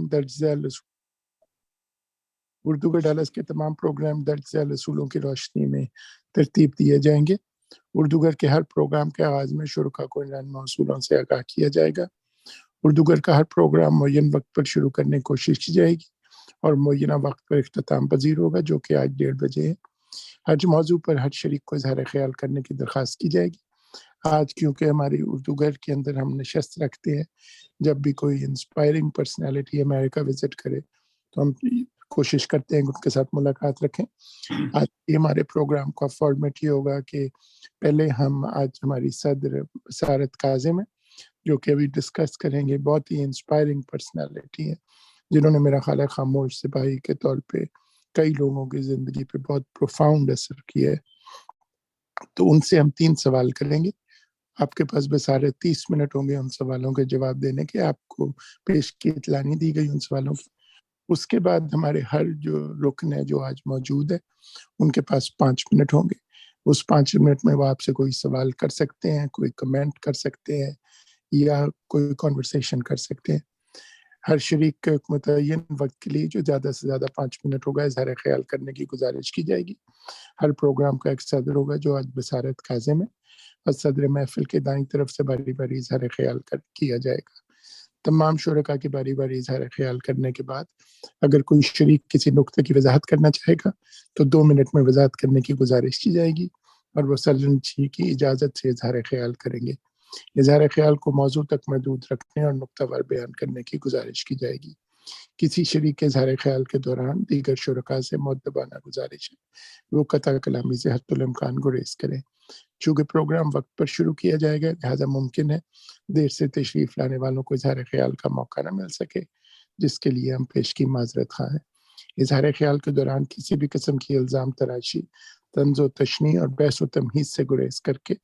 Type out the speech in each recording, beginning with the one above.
درج ذیل اردو کے ڈالس کے تمام پروگرام درج ذیل اصولوں کی روشنی میں ترتیب دیے جائیں گے۔ اردوگر کے ہر پروگرام کے آغاز میں شرکا کو ان اصولوں سے آگاہ کیا جائے گا۔ اردوگر کا ہر پروگرام معین وقت پر شروع کرنے کی کوشش کی جائے گی اور معینہ وقت پر اختتام پذیر ہوگا، جو کہ آج 1:30 بجے ہے۔ ہر موضوع پر ہر شریک کو اظہار خیال کرنے کی درخواست کی جائے گی۔ آج کیونکہ ہماری اردوگر کے اندر ہم نشست رکھتے ہیں، جب بھی کوئی انسپائرنگ پرسنالٹی امریکہ وزٹ کرے تو ہم کوشش کرتے ہیں کہ ان کے ساتھ ملاقات رکھیں۔ آج ہمارے پروگرام کا فارمیٹ یہ ہوگا کہ پہلے ہم آج ہماری صدر بصارت کاظم ہے، جو کہ ابھی ڈسکس کریں گے، بہت ہی انسپائرنگ پرسنالٹی ہے، جنہوں نے میرا خیال ہے خاموش سپاہی کے طور پہ کئی لوگوں کی زندگی پہ بہت پروفاؤنڈ اثر کیا ہے۔ تو ان سے ہم 3 سوال کریں گے۔ آپ کے پاس بسارے 30 منٹ ہوں گے ان سوالوں کے جواب دینے کے۔ آپ کو پیش کی اطلاع نہیں دی گئی ان سوالوں کی۔ اس کے بعد ہمارے ہر جو رکن ہے جو آج موجود ہے، ان کے پاس 5 منٹ ہوں گے۔ اس 5 منٹ میں وہ آپ سے کوئی سوال کر سکتے ہیں، کوئی کمنٹ کر سکتے ہیں یا کوئی کنورسیشن کر سکتے ہیں۔ ہر شریک کے متعین وقت کے لیے جو زیادہ سے زیادہ 5 منٹ ہوگا اظہار خیال کرنے کی گزارش کی جائے گی۔ ہر پروگرام کا ایک صدر ہوگا جو آج بصارت کاظم ہے، اور صدر محفل کے دائیں طرف سے باری باری اظہار خیال کیا جائے گا۔ تمام شرکاء کی باری باری اظہار خیال کرنے کے بعد اگر کوئی شریک کسی نقطے کی وضاحت کرنا چاہے گا تو 2 منٹ میں وضاحت کرنے کی گزارش کی جائے گی اور وہ صدر جی کی اجازت سے اظہار خیال کریں گے۔ اظہار خیال کو موضوع تک محدود رکھنے اور نقطہ وار بیان کرنے کی گزارش کی جائے گی۔ کسی شریک کے اظہار خیال کے دوران دیگر شرکاء سے مؤدبانہ گزارش ہے وہ قطع کلامی سے حتی الامکان گریز کریں۔ چونکہ پروگرام وقت پر شروع کیا جائے گا، لہذا ممکن ہے دیر سے تشریف لانے والوں کو اظہار خیال کا موقع نہ مل سکے، جس کے لیے ہم پیش کی معذرت خواہ ہیں۔ اظہار خیال کے دوران کسی بھی قسم کی الزام تراشی، طنز و تشنیع اور بحث و تمہیز سے گریز کر کے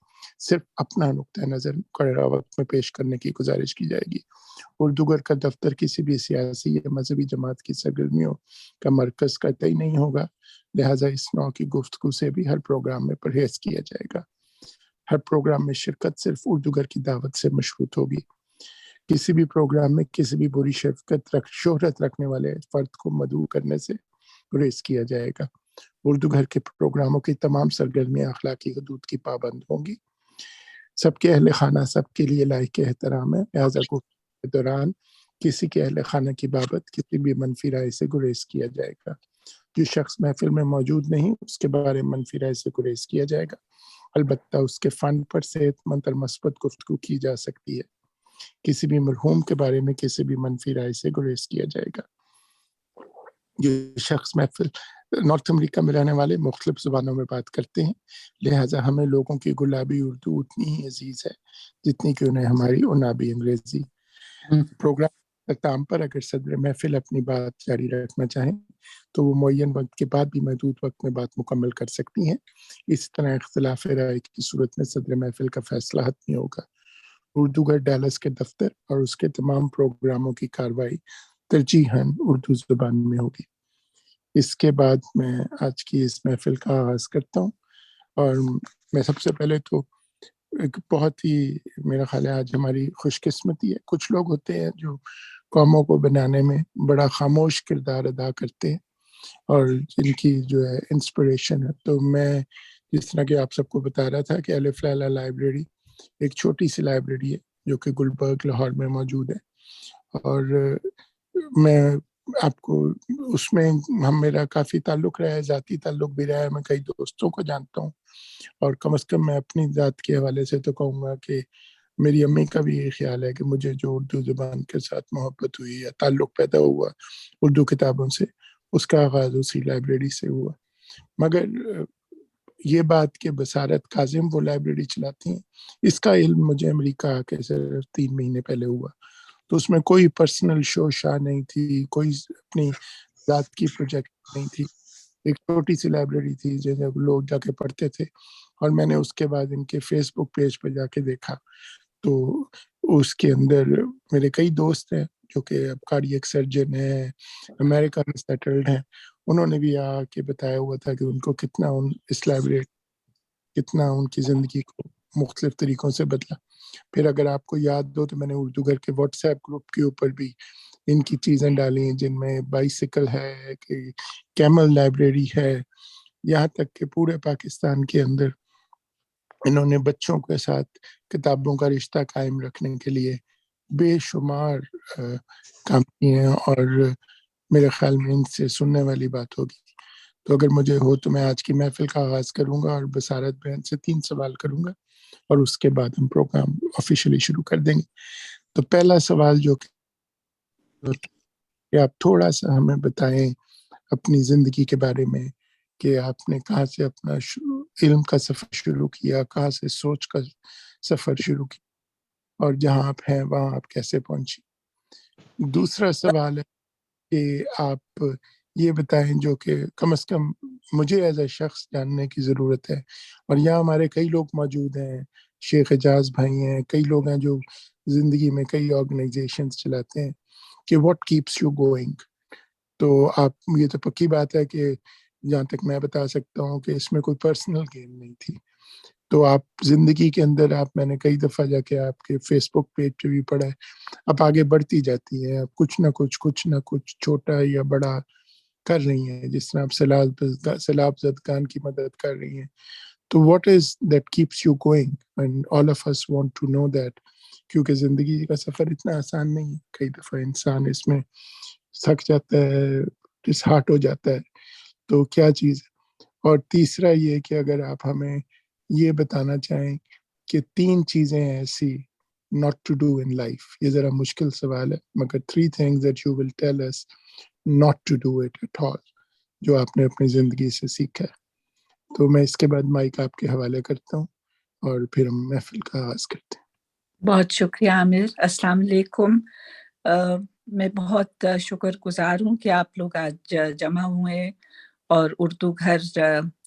صرف اپنا نقطہ نظر مقررہ وقت میں پیش کرنے کی گزارش کی جائے گی۔ اردوگر کا دفتر کسی بھی سیاسی یا مذہبی جماعت کی سرگرمیوں کا مرکز قطعی نہیں ہوگا، لہذا اس نوع کی گفتگو سے بھی ہر پروگرام میں پرہیز کیا جائے گا۔ ہر پروگرام میں شرکت صرف اردوگر کی دعوت سے مشروط ہوگی۔ کسی بھی پروگرام میں کسی بھی بری شہرت رکھنے والے فرد کو مدعو کرنے سے گریز کیا جائے گا۔ اردوگر کے پروگراموں کی تمام سرگرمیاں اخلاقی حدود کی پابند ہوں گی۔ سب کے اہل خانہ سب کے لیے لائق احترام ہے، لہذا گفتگو کے دوران کسی کے اہل خانہ کی بابت کسی بھی منفی رائے سے گریز کیا جائے گا۔ جو شخص محفل میں موجود نہیں اس کے بارے میں منفی رائے سے گریز کیا جائے گا، البتہ اس کے فن پر صحت مند اور مثبت گفتگو کی جا سکتی ہے۔ کسی بھی مرحوم کے بارے میں کسی بھی منفی رائے سے گریز کیا جائے گا۔ جو شخص محفل نارتھ امریکہ میں رہنے والے مختلف زبانوں میں بات کرتے ہیں، لہٰذا ہمیں لوگوں کی گلابی اردو اتنی ہی عزیز ہے جتنی کہ انہیں ہماری عنابی انگریزی۔ پروگرام اختتام پر اگر صدر محفل اپنی بات جاری رکھنا چاہیں تو وہ معین وقت کے بعد بھی محدود وقت میں بات مکمل کر سکتی ہیں۔ اس طرح اختلاف رائے کی صورت میں صدر محفل کا فیصلہ حتمی ہوگا۔ اردوگر ڈیلس کے دفتر اور اس کے تمام پروگراموں کی کارروائی ترجیحاً اردو زبان میں ہوگی۔ اس کے بعد میں آج کی اس محفل کا آغاز کرتا ہوں، اور میں سب سے پہلے تو ایک بہت ہی میرا خیال ہے آج ہماری خوش قسمتی ہے، کچھ لوگ ہوتے ہیں جو قوموں کو بنانے میں بڑا خاموش کردار ادا کرتے ہیں اور جن کی جو ہے انسپریشن ہے۔ تو میں جس طرح کہ آپ سب کو بتا رہا تھا کہ الف لیلہ لائبریری ایک چھوٹی سی لائبریری ہے جو کہ گلبرگ لاہور میں موجود ہے، اور میں آپ کو اس میں میرا کافی تعلق رہا ہے، ذاتی تعلق بھی رہا ہے، میں کئی دوستوں کو جانتا ہوں، اور کم از کم میں اپنی ذات کے حوالے سے تو کہوں گا کہ میری امی کا بھی یہ خیال ہے کہ مجھے جو اردو زبان کے ساتھ محبت ہوئی یا تعلق پیدا ہوا اردو کتابوں سے، اس کا آغاز اسی لائبریری سے ہوا۔ مگر یہ بات کہ بصارت کاظم وہ لائبریری چلاتی ہیں، اس کا علم مجھے امریکہ کے صرف 3 مہینے پہلے ہوا۔ تو اس میں کوئی پرسنل شو شاہ نہیں تھی، کوئی اپنی ذات کی پروجیکٹ نہیں تھی، ایک چھوٹی سی لائبریری تھی جہاں لوگ جا کے پڑھتے تھے۔ اور میں نے اس کے بعد ان کے فیس بک پیج پہ جا کے دیکھا تو اس کے اندر میرے کئی دوست ہیں جو کہ اب کارڈیک سرجن ہیں، امریکہ میں سیٹلڈ ہیں، انہوں نے بھی آ کے بتایا ہوا تھا کہ ان کو کتنا اس لائبریری کتنا ان کی زندگی کو مختلف طریقوں سے بدلا۔ پھر اگر آپ کو یاد ہو تو میں نے اردوگر کے واٹس ایپ گروپ کے اوپر بھی ان کی چیزیں ڈالی جن میں بائیسیکل ہے کہ کیمل لائبریری ہے، یہاں تک کہ پورے پاکستان کے اندر انہوں نے بچوں کے ساتھ کتابوں کا رشتہ قائم رکھنے کے لیے بے شمار کام کیے ہیں، اور میرے خیال میں ان سے سننے والی بات ہوگی. تو اگر مجھے ہو تو میں آج کی محفل کا آغاز کروں گا اور بصارت بہن سے 3 سوال کروں گا، اور اس کے بعد ہم پروگرام آفیشلی شروع کر دیں گے. تو پہلا سوال جو کہ آپ تھوڑا سا ہمیں بتائیں اپنی زندگی کے بارے میں، کہ آپ نے کہاں سے اپنا علم کا سفر شروع کیا، کہاں سے سوچ کا سفر شروع کیا، اور جہاں آپ ہیں وہاں آپ کیسے پہنچی. دوسرا سوال ہے کہ آپ یہ بتائیں جو کہ کم از کم مجھے ایز اے شخص جاننے کی ضرورت ہے، اور یہاں ہمارے کئی لوگ موجود ہیں، شیخ اعجاز بھائی ہیں، کئی لوگ ہیں جو زندگی میں کئی آرگنائزیشنز چلاتے ہیں، کہ واٹ کیپس یو گوئنگ. تو آپ، یہ تو پکی بات ہے کہ جہاں تک میں بتا سکتا ہوں کہ اس میں کوئی پرسنل گین نہیں تھی. تو آپ زندگی کے اندر میں نے کئی دفعہ جا کے آپ کے فیس بک پیج پہ بھی پڑھا ہے، آپ آگے بڑھتی جاتی ہیں، کچھ نہ کچھ چھوٹا یا بڑا کر رہی ہیں، جس طرح آپ سیلاب زدگان کی مدد کر رہی ہیں. تو what is that keeps you going, and all of us want to know that. کیونکہ زندگی کا سفر اتنا آسان نہیں ہے، کئی دفعہ انسان اس میں تھک جاتا ہے، ڈس ہارٹ ہو جاتا ہے. تو کیا چیز ہے. اور تیسرا یہ کہ اگر آپ ہمیں یہ بتانا چاہیں کہ 3 چیزیں ایسی not to do in life. یہ ذرا مشکل سوال ہے، مگر 3 things that you will tell us not to do it at all، جو آپ نے اپنی زندگی سے سیکھا ہے. تو میں اس کے بعد مائک آپ کے حوالے کرتا ہوں اور پھر ہم محفل کا آغاز کرتے ہیں. بہت شکریہ عامر. السلام علیکم. میں بہت شکر گزار ہوں کہ آپ لوگ آج جمع ہوئے، اور اردو گھر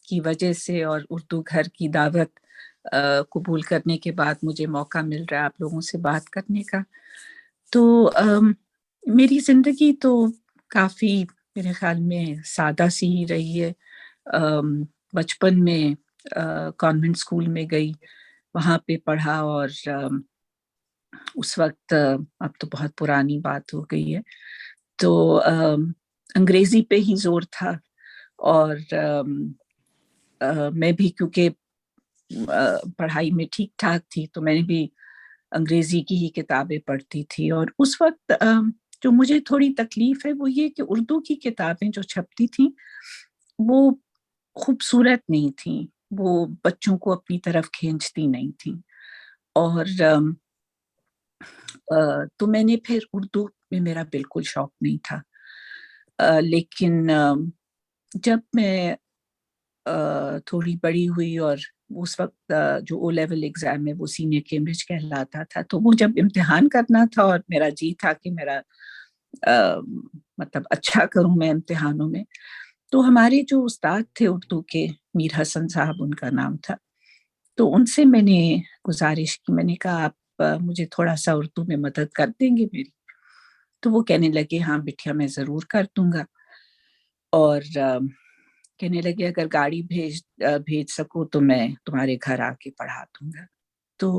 کی وجہ سے اور اردو گھر کی دعوت قبول کرنے کے بعد مجھے موقع مل رہا ہے آپ لوگوں سے بات کرنے کا. تو میری زندگی تو کافی میرے خیال میں سادہ سی ہی رہی ہے. بچپن میں کانوینٹ اسکول میں گئی، وہاں پہ پڑھا، اور اس وقت، اب تو بہت پرانی بات ہو گئی ہے، تو انگریزی پہ ہی زور تھا. اور میں بھی کیونکہ پڑھائی میں ٹھیک ٹھاک تھی تو میں نے بھی انگریزی کی ہی کتابیں پڑھتی تھی. اور اس وقت جو مجھے تھوڑی تکلیف ہے وہ یہ کہ اردو کی کتابیں جو چھپتی تھیں وہ خوبصورت نہیں تھیں، وہ بچوں کو اپنی طرف کھینچتی نہیں تھیں. اور تو میں نے پھر اردو میں میرا بالکل شوق نہیں تھا. لیکن جب میں تھوڑی بڑی ہوئی، اور اس وقت جو او لیول ایگزام ہے وہ سینئر کیمبرج کہلاتا تھا، تو وہ جب امتحان کرنا تھا اور میرا جی تھا کہ میرا مطلب اچھا کروں میں امتحانوں میں، تو ہمارے جو استاد تھے اردو کے، میر حسن صاحب ان کا نام تھا، تو ان سے میں نے گزارش کی، میں نے کہا آپ مجھے تھوڑا سا اردو میں مدد کر دیں گے میری؟ تو وہ کہنے لگے ہاں بیٹیا میں ضرور کر دوں گا. اور کہنے لگے اگر گاڑی بھیج سکو تو میں تمہارے گھر آ کے پڑھا دوں گا. تو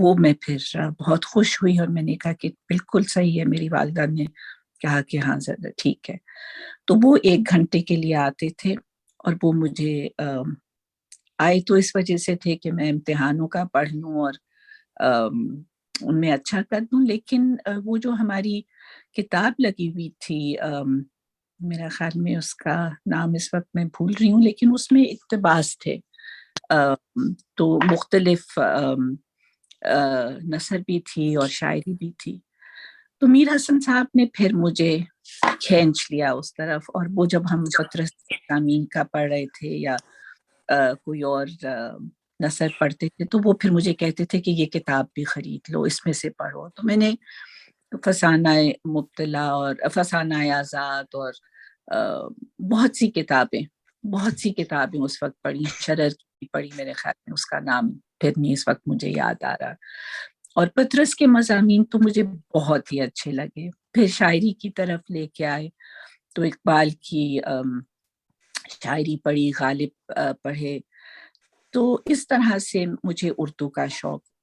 وہ میں پھر بہت خوش ہوئی، اور میں نے کہا کہ بالکل صحیح ہے. میری والدہ نے کہا کہ ہاں ٹھیک ہے. تو وہ 1 گھنٹے کے لیے آتے تھے، اور وہ مجھے آئے تو اس وجہ سے تھے کہ میں امتحانوں کا پڑھ لوں اور ان میں اچھا کر دوں. لیکن وہ جو ہماری کتاب لگی ہوئی تھی، میرا خیال میں اس کا نام اس وقت میں بھول رہی ہوں، لیکن اس میں اقتباس تھے، تو مختلف نثر بھی تھی اور شاعری بھی تھی. تو میر حسن صاحب نے پھر مجھے کھینچ لیا اس طرف. اور وہ جب ہم پطرس مضامین کا پڑھ رہے تھے یا کوئی اور نثر پڑھتے تھے، تو وہ پھر مجھے کہتے تھے کہ یہ کتاب بھی خرید لو، اس میں سے پڑھو. تو میں نے فسانہ مبتلا اور فسانہ آزاد اور بہت سی کتابیں اس وقت پڑھی. شرر کی پڑھی، میرے خیال میں اس کا نام پھر نہیں اس وقت مجھے یاد آ رہا. اور پطرس کے مضامین تو مجھے بہت ہی اچھے لگے. پھر شاعری کی طرف لے کے آئے تو اقبال کی شاعری پڑھی، غالب پڑھے. تو اس طرح سے مجھے اردو کا شوق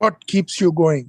What keeps you going?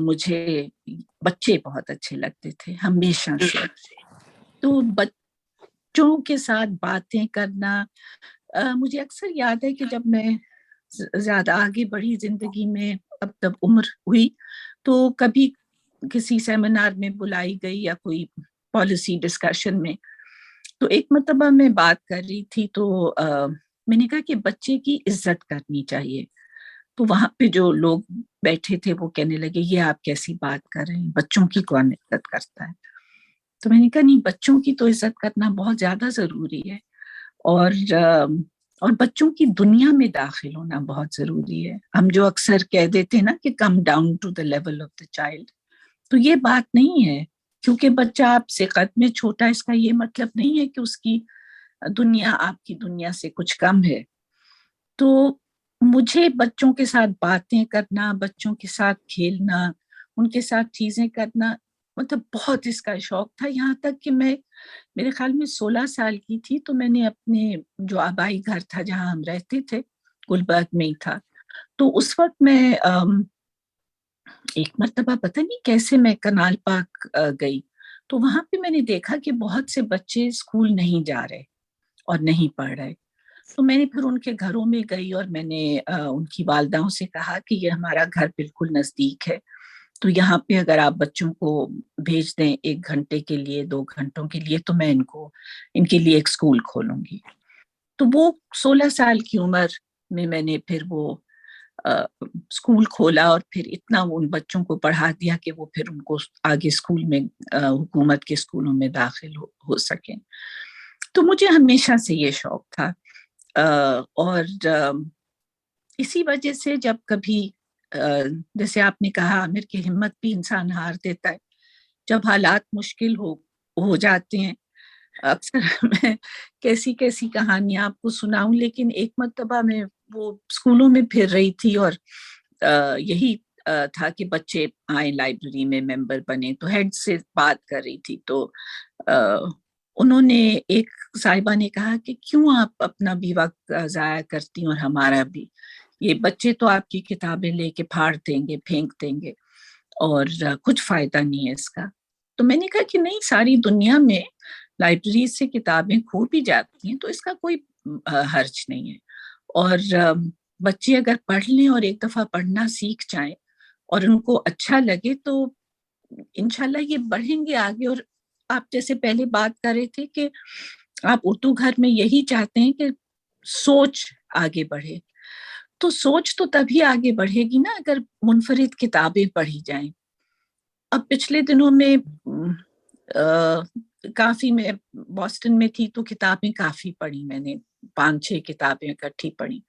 مجھے بچے بہت اچھے لگتے تھے ہمیشہ سے. تو بچوں کے ساتھ باتیں کرنا مجھے اکثر یاد ہے کہ جب میں زیادہ آگے بڑھی زندگی میں، اب تب عمر ہوئی، تو کبھی کسی سیمینار میں بلائی گئی یا کوئی پالیسی ڈسکشن میں، تو ایک مرتبہ میں بات کر رہی تھی تو میں نے کہا کہ بچے کی عزت کرنی چاہیے. تو وہاں پہ جو لوگ بیٹھے تھے وہ کہنے لگے یہ آپ کیسی بات کر رہے ہیں، بچوں کی کون عزت کرتا ہے. تو میں نے کہا نہیں، بچوں کی تو عزت کرنا بہت زیادہ ضروری ہے، اور بچوں کی دنیا میں داخل ہونا بہت ضروری ہے. ہم جو اکثر کہہ دیتے ہیں نا کہ come down to the level of the child, تو یہ بات نہیں ہے. کیونکہ بچہ آپ سے قد میں چھوٹا، اس کا یہ مطلب نہیں ہے کہ اس کی دنیا آپ کی دنیا سے کچھ کم ہے. تو مجھے بچوں کے ساتھ باتیں کرنا، بچوں کے ساتھ کھیلنا، ان کے ساتھ چیزیں کرنا، مطلب بہت اس کا شوق تھا. یہاں تک کہ میں میرے خیال میں 16 سال کی تھی تو میں نے اپنے جو آبائی گھر تھا جہاں ہم رہتے تھے، گلبرگ میں ہی تھا، تو اس وقت میں ایک مرتبہ پتہ نہیں کیسے میں کنال پاک گئی، تو وہاں پہ میں نے دیکھا کہ بہت سے بچے اسکول نہیں جا رہے اور نہیں پڑھ رہے. تو میں نے پھر ان کے گھروں میں گئی اور میں نے ان کی والداؤں سے کہا کہ یہ ہمارا گھر بالکل نزدیک ہے، تو یہاں پہ اگر آپ بچوں کو بھیج دیں 1 گھنٹے کے لیے، 2 گھنٹوں کے لیے، تو میں ان کے لیے ایک اسکول کھولوں گی. تو وہ 16 سال کی عمر میں نے پھر وہ اسکول کھولا اور پھر اتنا ان بچوں کو پڑھا دیا کہ وہ پھر ان کو آگے اسکول میں حکومت کے اسکولوں میں داخل ہو سکیں. تو مجھے ہمیشہ سے یہ شوق تھا، اور اسی وجہ سے جب کبھی جیسے آپ نے کہا عامر کہ ہمت بھی انسان ہار دیتا ہے جب حالات مشکل ہو جاتے ہیں. اکثر میں کیسی کہانیاں آپ کو سناؤں، لیکن ایک مرتبہ میں وہ اسکولوں میں پھر رہی تھی اور یہی تھا کہ بچے آئیں لائبریری میں ممبر بنے، تو ہیڈ سے بات کر رہی تھی تو انہوں نے ایک صاحبہ نے کہا کہ کیوں آپ اپنا بھی وقت ضائع کرتی اور ہمارا بھی، یہ بچے تو آپ کی کتابیں لے کے پھاڑ دیں گے، پھینک دیں گے اور کچھ فائدہ نہیں ہے اس کا. تو میں نے کہا کہ نہیں، ساری دنیا میں لائبریری سے کتابیں کھو بھی جاتی ہیں تو اس کا کوئی حرج نہیں ہے، اور بچے اگر پڑھ لیں اور ایک دفعہ پڑھنا سیکھ جائیں اور ان کو اچھا لگے تو انشاءاللہ یہ بڑھیں گے آگے. اور آپ جیسے پہلے بات کر رہے تھے کہ آپ اردو گھر میں یہی چاہتے ہیں کہ سوچ آگے بڑھے، تو سوچ تو تبھی آگے بڑھے گی نا اگر منفرد کتابیں پڑھی جائیں. اب پچھلے دنوں میں کافی میں بوسٹن میں تھی تو کتابیں کافی پڑھی، میں نے 5-6 کتابیں اکٹھی پڑھی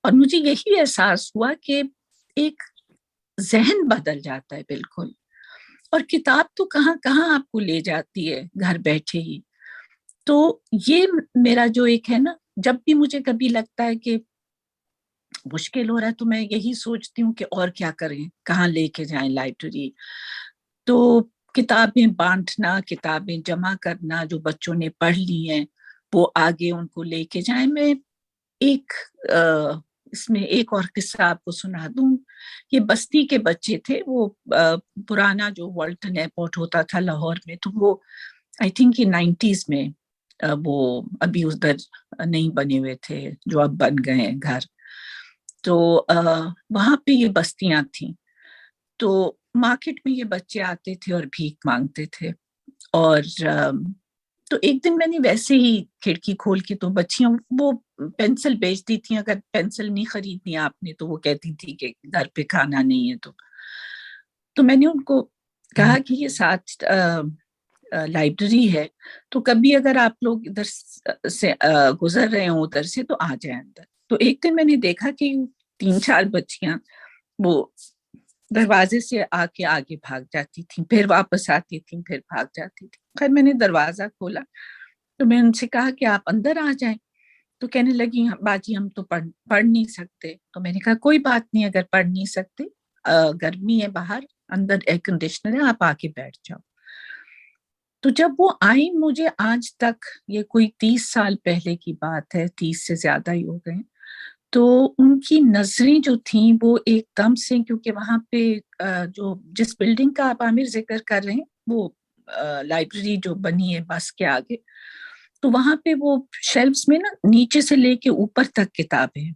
اور مجھے یہی احساس ہوا کہ ایک ذہن بدل جاتا ہے بالکل، اور کتاب تو کہاں کہاں آپ کو لے جاتی ہے گھر بیٹھے ہی. تو یہ میرا جو ایک ہے نا، جب بھی مجھے کبھی لگتا ہے کہ مشکل ہو رہا ہے تو میں یہی سوچتی ہوں کہ اور کیا کریں، کہاں لے کے جائیں لائبریری. تو کتابیں بانٹنا، کتابیں جمع کرنا، جو بچوں نے پڑھ لی ہیں وہ آگے ان کو لے کے جائیں. میں اس میں ایک اور قصہ آپ کو سنا دوں. یہ بستی کے بچے تھے، وہ پرانا جو والٹن ایئرپورٹ ہوتا تھا لاہور میں، تو وہ آئی تھنک 90s میں وہ ابھی ادھر نہیں بنے ہوئے تھے جو اب بن گئے ہیں گھر. تو وہاں پہ یہ بستیاں تھیں، تو مارکیٹ میں یہ بچے آتے تھے اور بھیک مانگتے تھے. اور تو ایک دن میں نے ویسے ہی کھڑکی کھول کے، تو بچیاں وہ پینسل بیچتی تھیں، اگر پینسل نہیں خریدنی آپ نے تو وہ کہتی تھی کہ گھر پہ کھانا نہیں ہے. تو میں نے ان کو کہا کہ یہ ساتھ لائبریری ہے، تو کبھی اگر آپ لوگ ادھر سے گزر رہے ہوں ادھر سے تو آ جائیں اندر. تو ایک دن میں نے دیکھا کہ 3-4 بچیاں وہ دروازے سے آ کے آگے بھاگ جاتی تھیں، پھر واپس آتی تھیں، پھر بھاگ جاتی تھیں. خیر میں نے دروازہ کھولا تو میں ان سے کہا کہ آپ اندر آ جائیں. تو کہنے لگی باجی ہم تو پڑھ نہیں سکتے. تو میں نے کہا کوئی بات نہیں، اگر پڑھ نہیں سکتے، گرمی ہے باہر، اندر ایئر کنڈیشنر ہے، آپ آ کے بیٹھ جاؤ. تو جب وہ آئی، مجھے آج تک، یہ کوئی 30 سال پہلے کی بات ہے، 30 سے زیادہ ہی ہو گئے، تو ان کی نظریں جو تھیں وہ ایک دم سے، کیونکہ وہاں پہ جو جس بلڈنگ کا آپ عامر ذکر کر رہے ہیں وہ لائبریری جو بنی ہے بس کے آگے، تو وہاں پہ وہ شیلفز میں نا نیچے سے لے کے اوپر تک کتابیں ہیں.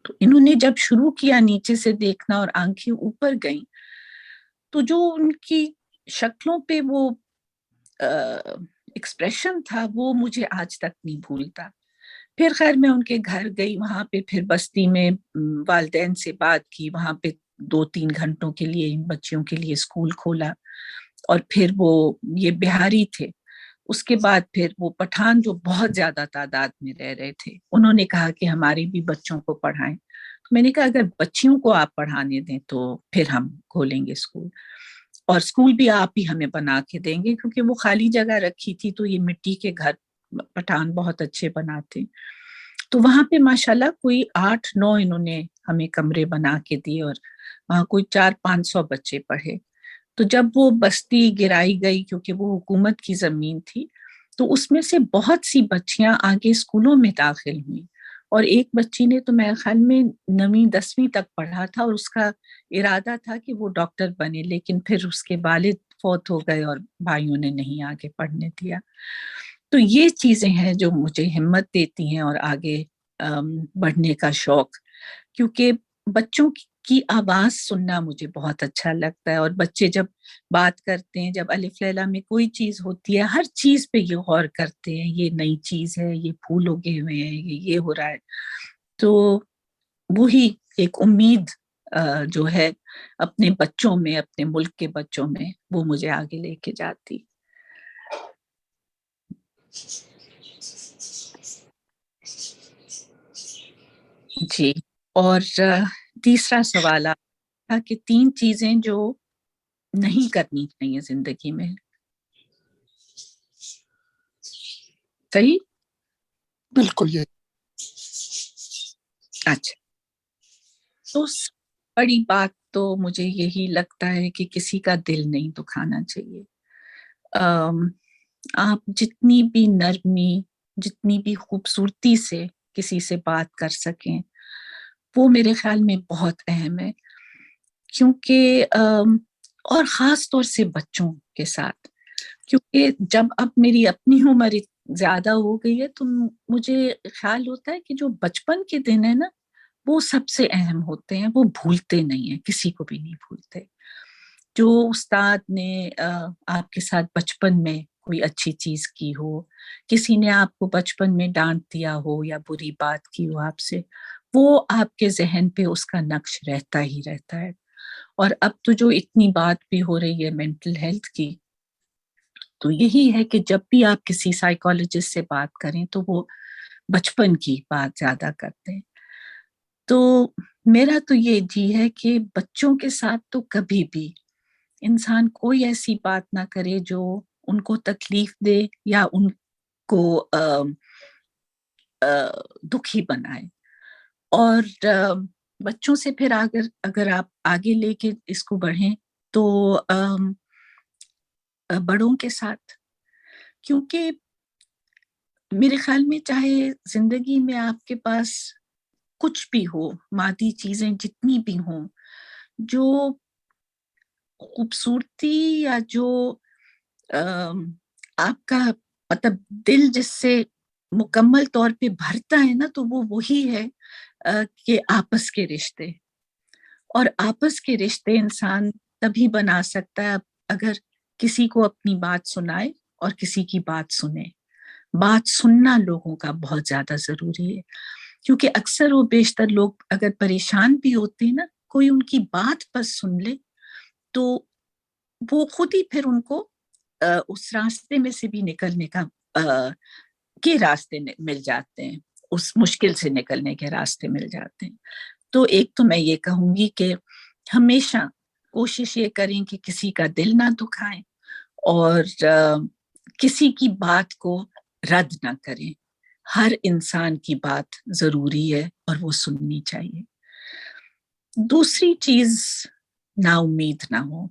تو انہوں نے جب شروع کیا نیچے سے دیکھنا اور آنکھیں اوپر گئیں، تو جو ان کی شکلوں پہ وہ ایکسپریشن تھا وہ مجھے آج تک نہیں بھولتا. پھر خیر میں ان کے گھر گئی، وہاں پہ پھر بستی میں والدین سے بات کی، وہاں پہ 2-3 گھنٹوں کے لیے ان بچیوں کے لیے اسکول کھولا. اور پھر وہ یہ بہاری تھے، اس کے بعد پھر وہ پٹھان جو بہت زیادہ تعداد میں رہ رہے تھے، انہوں نے کہا کہ ہمارے بھی بچوں کو پڑھائیں. میں نے کہا اگر بچیوں کو آپ پڑھانے دیں تو پھر ہم کھولیں گے اسکول، اور اسکول بھی آپ ہی ہمیں بنا کے دیں گے، کیونکہ وہ خالی جگہ رکھی تھی تو یہ مٹی کے گھر پٹھان بہت اچھے بناتے. تو وہاں پہ ماشاءاللہ کوئی 8-9 انہوں نے ہمیں کمرے بنا کے دیے، اور وہاں کوئی 400-500 بچے پڑھے. تو جب وہ بستی گرائی گئی کیونکہ وہ حکومت کی زمین تھی، تو اس میں سے بہت سی بچیاں آگے اسکولوں میں داخل ہوئیں، اور ایک بچی نے تو میرے خیال میں 9ویں-10ویں تک پڑھا تھا، اور اس کا ارادہ تھا کہ وہ ڈاکٹر بنے، لیکن پھر اس کے والد فوت ہو گئے اور بھائیوں نے نہیں آگے پڑھنے دیا. تو یہ چیزیں ہیں جو مجھے ہمت دیتی ہیں اور آگے بڑھنے کا شوق، کیونکہ بچوں کی آواز سننا مجھے بہت اچھا لگتا ہے. اور بچے جب بات کرتے ہیں، جب الف لیلا میں کوئی چیز ہوتی ہے، ہر چیز پہ یہ غور کرتے ہیں، یہ نئی چیز ہے، یہ پھول اگے ہوئے ہیں، یہ ہو رہا ہے. تو وہی ایک امید جو ہے اپنے بچوں میں، اپنے ملک کے بچوں میں، وہ مجھے آگے لے کے جاتی. جی. اور تیسرا سوال آپ تھا کہ 3 چیزیں جو نہیں کرنی چاہیے زندگی میں. صحیح؟ بالکل یہ اچھا. تو بڑی بات تو مجھے یہی لگتا ہے کہ کسی کا دل نہیں دکھانا چاہیے. آپ جتنی بھی نرمی، جتنی بھی خوبصورتی سے کسی سے بات کر سکیں، وہ میرے خیال میں بہت اہم ہے. کیونکہ اور خاص طور سے بچوں کے ساتھ، کیونکہ جب اب میری اپنی عمر زیادہ ہو گئی ہے تو مجھے خیال ہوتا ہے کہ جو بچپن کے دن ہے نا، وہ سب سے اہم ہوتے ہیں، وہ بھولتے نہیں ہیں، کسی کو بھی نہیں بھولتے. جو استاد نے آپ کے ساتھ بچپن میں کوئی اچھی چیز کی ہو، کسی نے آپ کو بچپن میں ڈانٹ دیا ہو یا بری بات کی ہو آپ سے، وہ آپ کے ذہن پہ اس کا نقش رہتا ہی رہتا ہے. اور اب تو جو اتنی بات بھی ہو رہی ہے مینٹل ہیلتھ کی، تو یہی ہے کہ جب بھی آپ کسی سائیکالوجسٹ سے بات کریں تو وہ بچپن کی بات زیادہ کرتے ہیں. تو میرا تو یہ جی ہے کہ بچوں کے ساتھ تو کبھی بھی انسان کوئی ایسی بات نہ کرے جو ان کو تکلیف دے یا ان کو دکھی بنائے. اور بچوں سے پھر اگر آپ آگے لے کے اس کو بڑھیں تو بڑوں کے ساتھ، کیونکہ میرے خیال میں چاہے زندگی میں آپ کے پاس کچھ بھی ہو، مادی چیزیں جتنی بھی ہوں، جو خوبصورتی یا جو آپ کا مطلب دل جس سے مکمل طور پہ بھرتا ہے نا، تو وہ وہی ہے کہ آپس کے رشتے. اور آپس کے رشتے انسان تبھی بنا سکتا ہے اگر کسی کو اپنی بات سنائے اور کسی کی بات سنے. بات سننا لوگوں کا بہت زیادہ ضروری ہے، کیونکہ اکثر و بیشتر لوگ اگر پریشان بھی ہوتے ہیں نا، کوئی ان کی بات بس سن لے تو وہ خود ہی پھر ان کو اس راستے میں سے بھی نکلنے کے راستے مل جاتے ہیں، اس مشکل سے نکلنے کے راستے مل جاتے ہیں. تو ایک تو میں یہ کہوں گی کہ ہمیشہ کوشش یہ کریں کہ کسی کا دل نہ دکھائیں، اور کسی کی بات کو رد نہ کریں. ہر انسان کی بات ضروری ہے اور وہ سننی چاہیے. دوسری چیز، نا امید نہ ہو.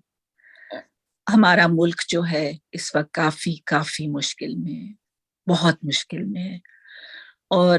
ہمارا ملک جو ہے اس وقت کافی مشکل میں ہے، بہت مشکل میں ہے. اور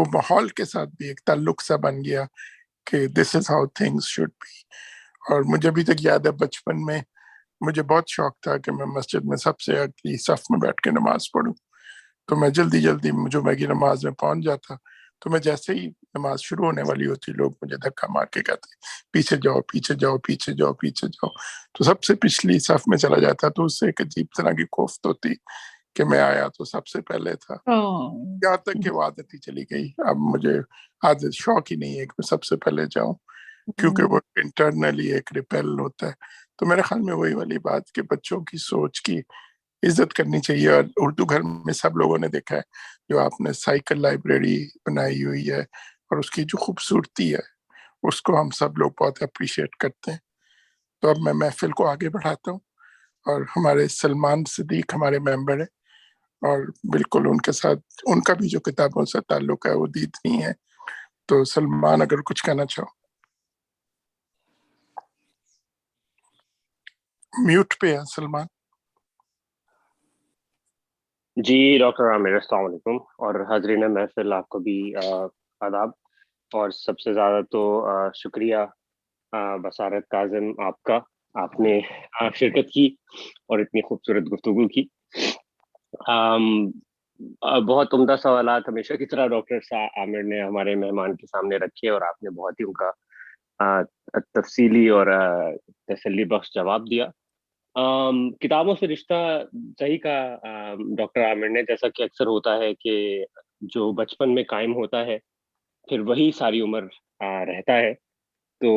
وہ ماحول کے ساتھ بھی ایک تعلق سا بن گیا کہ this is how things should be. اور مجھے ابھی تک یاد ہے بچپن میں مجھے بہت شوق تھا کہ میں مسجد میں سب سے اگلی صف میں بیٹھ کے نماز پڑھوں. تو میں جلدی جلدی کی نماز میں پہنچ جاتا. تو میں جیسے ہی نماز شروع ہونے والی ہوتی لوگ مجھے دھکا مار کے کہتے پیچھے جاؤ پیچھے جاؤ پیچھے جاؤ پیچھے جاؤ. تو سب سے پچھلی صف میں چلا جاتا. تو اس سے ایک عجیب طرح کی کوفت ہوتی کہ میں آیا تو سب سے پہلے تھا. یہاں تک کہ وہ عادت ہی چلی گئی. اب مجھے عادت شوق ہی نہیں ہے کہ میں سب سے پہلے جاؤں, کیونکہ وہ انٹرنلی ایک ریپیل ہوتا ہے. تو میرے خیال میں وہی والی بات کہ بچوں کی سوچ کی عزت کرنی چاہیے. اور اردو گھر میں سب لوگوں نے دیکھا ہے جو آپ نے سائیکل لائبریری بنائی ہوئی ہے اور اس کی جو خوبصورتی ہے اس کو ہم سب لوگ بہت اپریشیٹ کرتے ہیں. تو اب میں محفل کو آگے بڑھاتا ہوں اور ہمارے سلمان صدیق ہمارے ممبر ہیں اور بالکل ان کے ساتھ ان کا بھی جو کتابوں سے تعلق ہے وہ دینی ہے. تو سلمان اگر کچھ کہنا چاہو. میوٹ پہ ہے سلمان. جی ڈاکٹر عامر السلام علیکم, اور حاضرین محفل آپ کو بھی آداب. اور سب سے زیادہ تو شکریہ بصارت کاظم آپ نے شرکت کی اور اتنی خوبصورت گفتگو کی. بہت عمدہ سوالات ہمیشہ کی طرح ڈاکٹر عامر نے ہمارے مہمان کے سامنے رکھے اور آپ نے بہت ہی ان کا تفصیلی اور تسلی بخش جواب دیا. کتابوں سے رشتہ صحیح کا ڈاکٹر عامر نے, جیسا کہ اکثر ہوتا ہے کہ جو بچپن میں قائم ہوتا ہے پھر وہی ساری عمر رہتا ہے. تو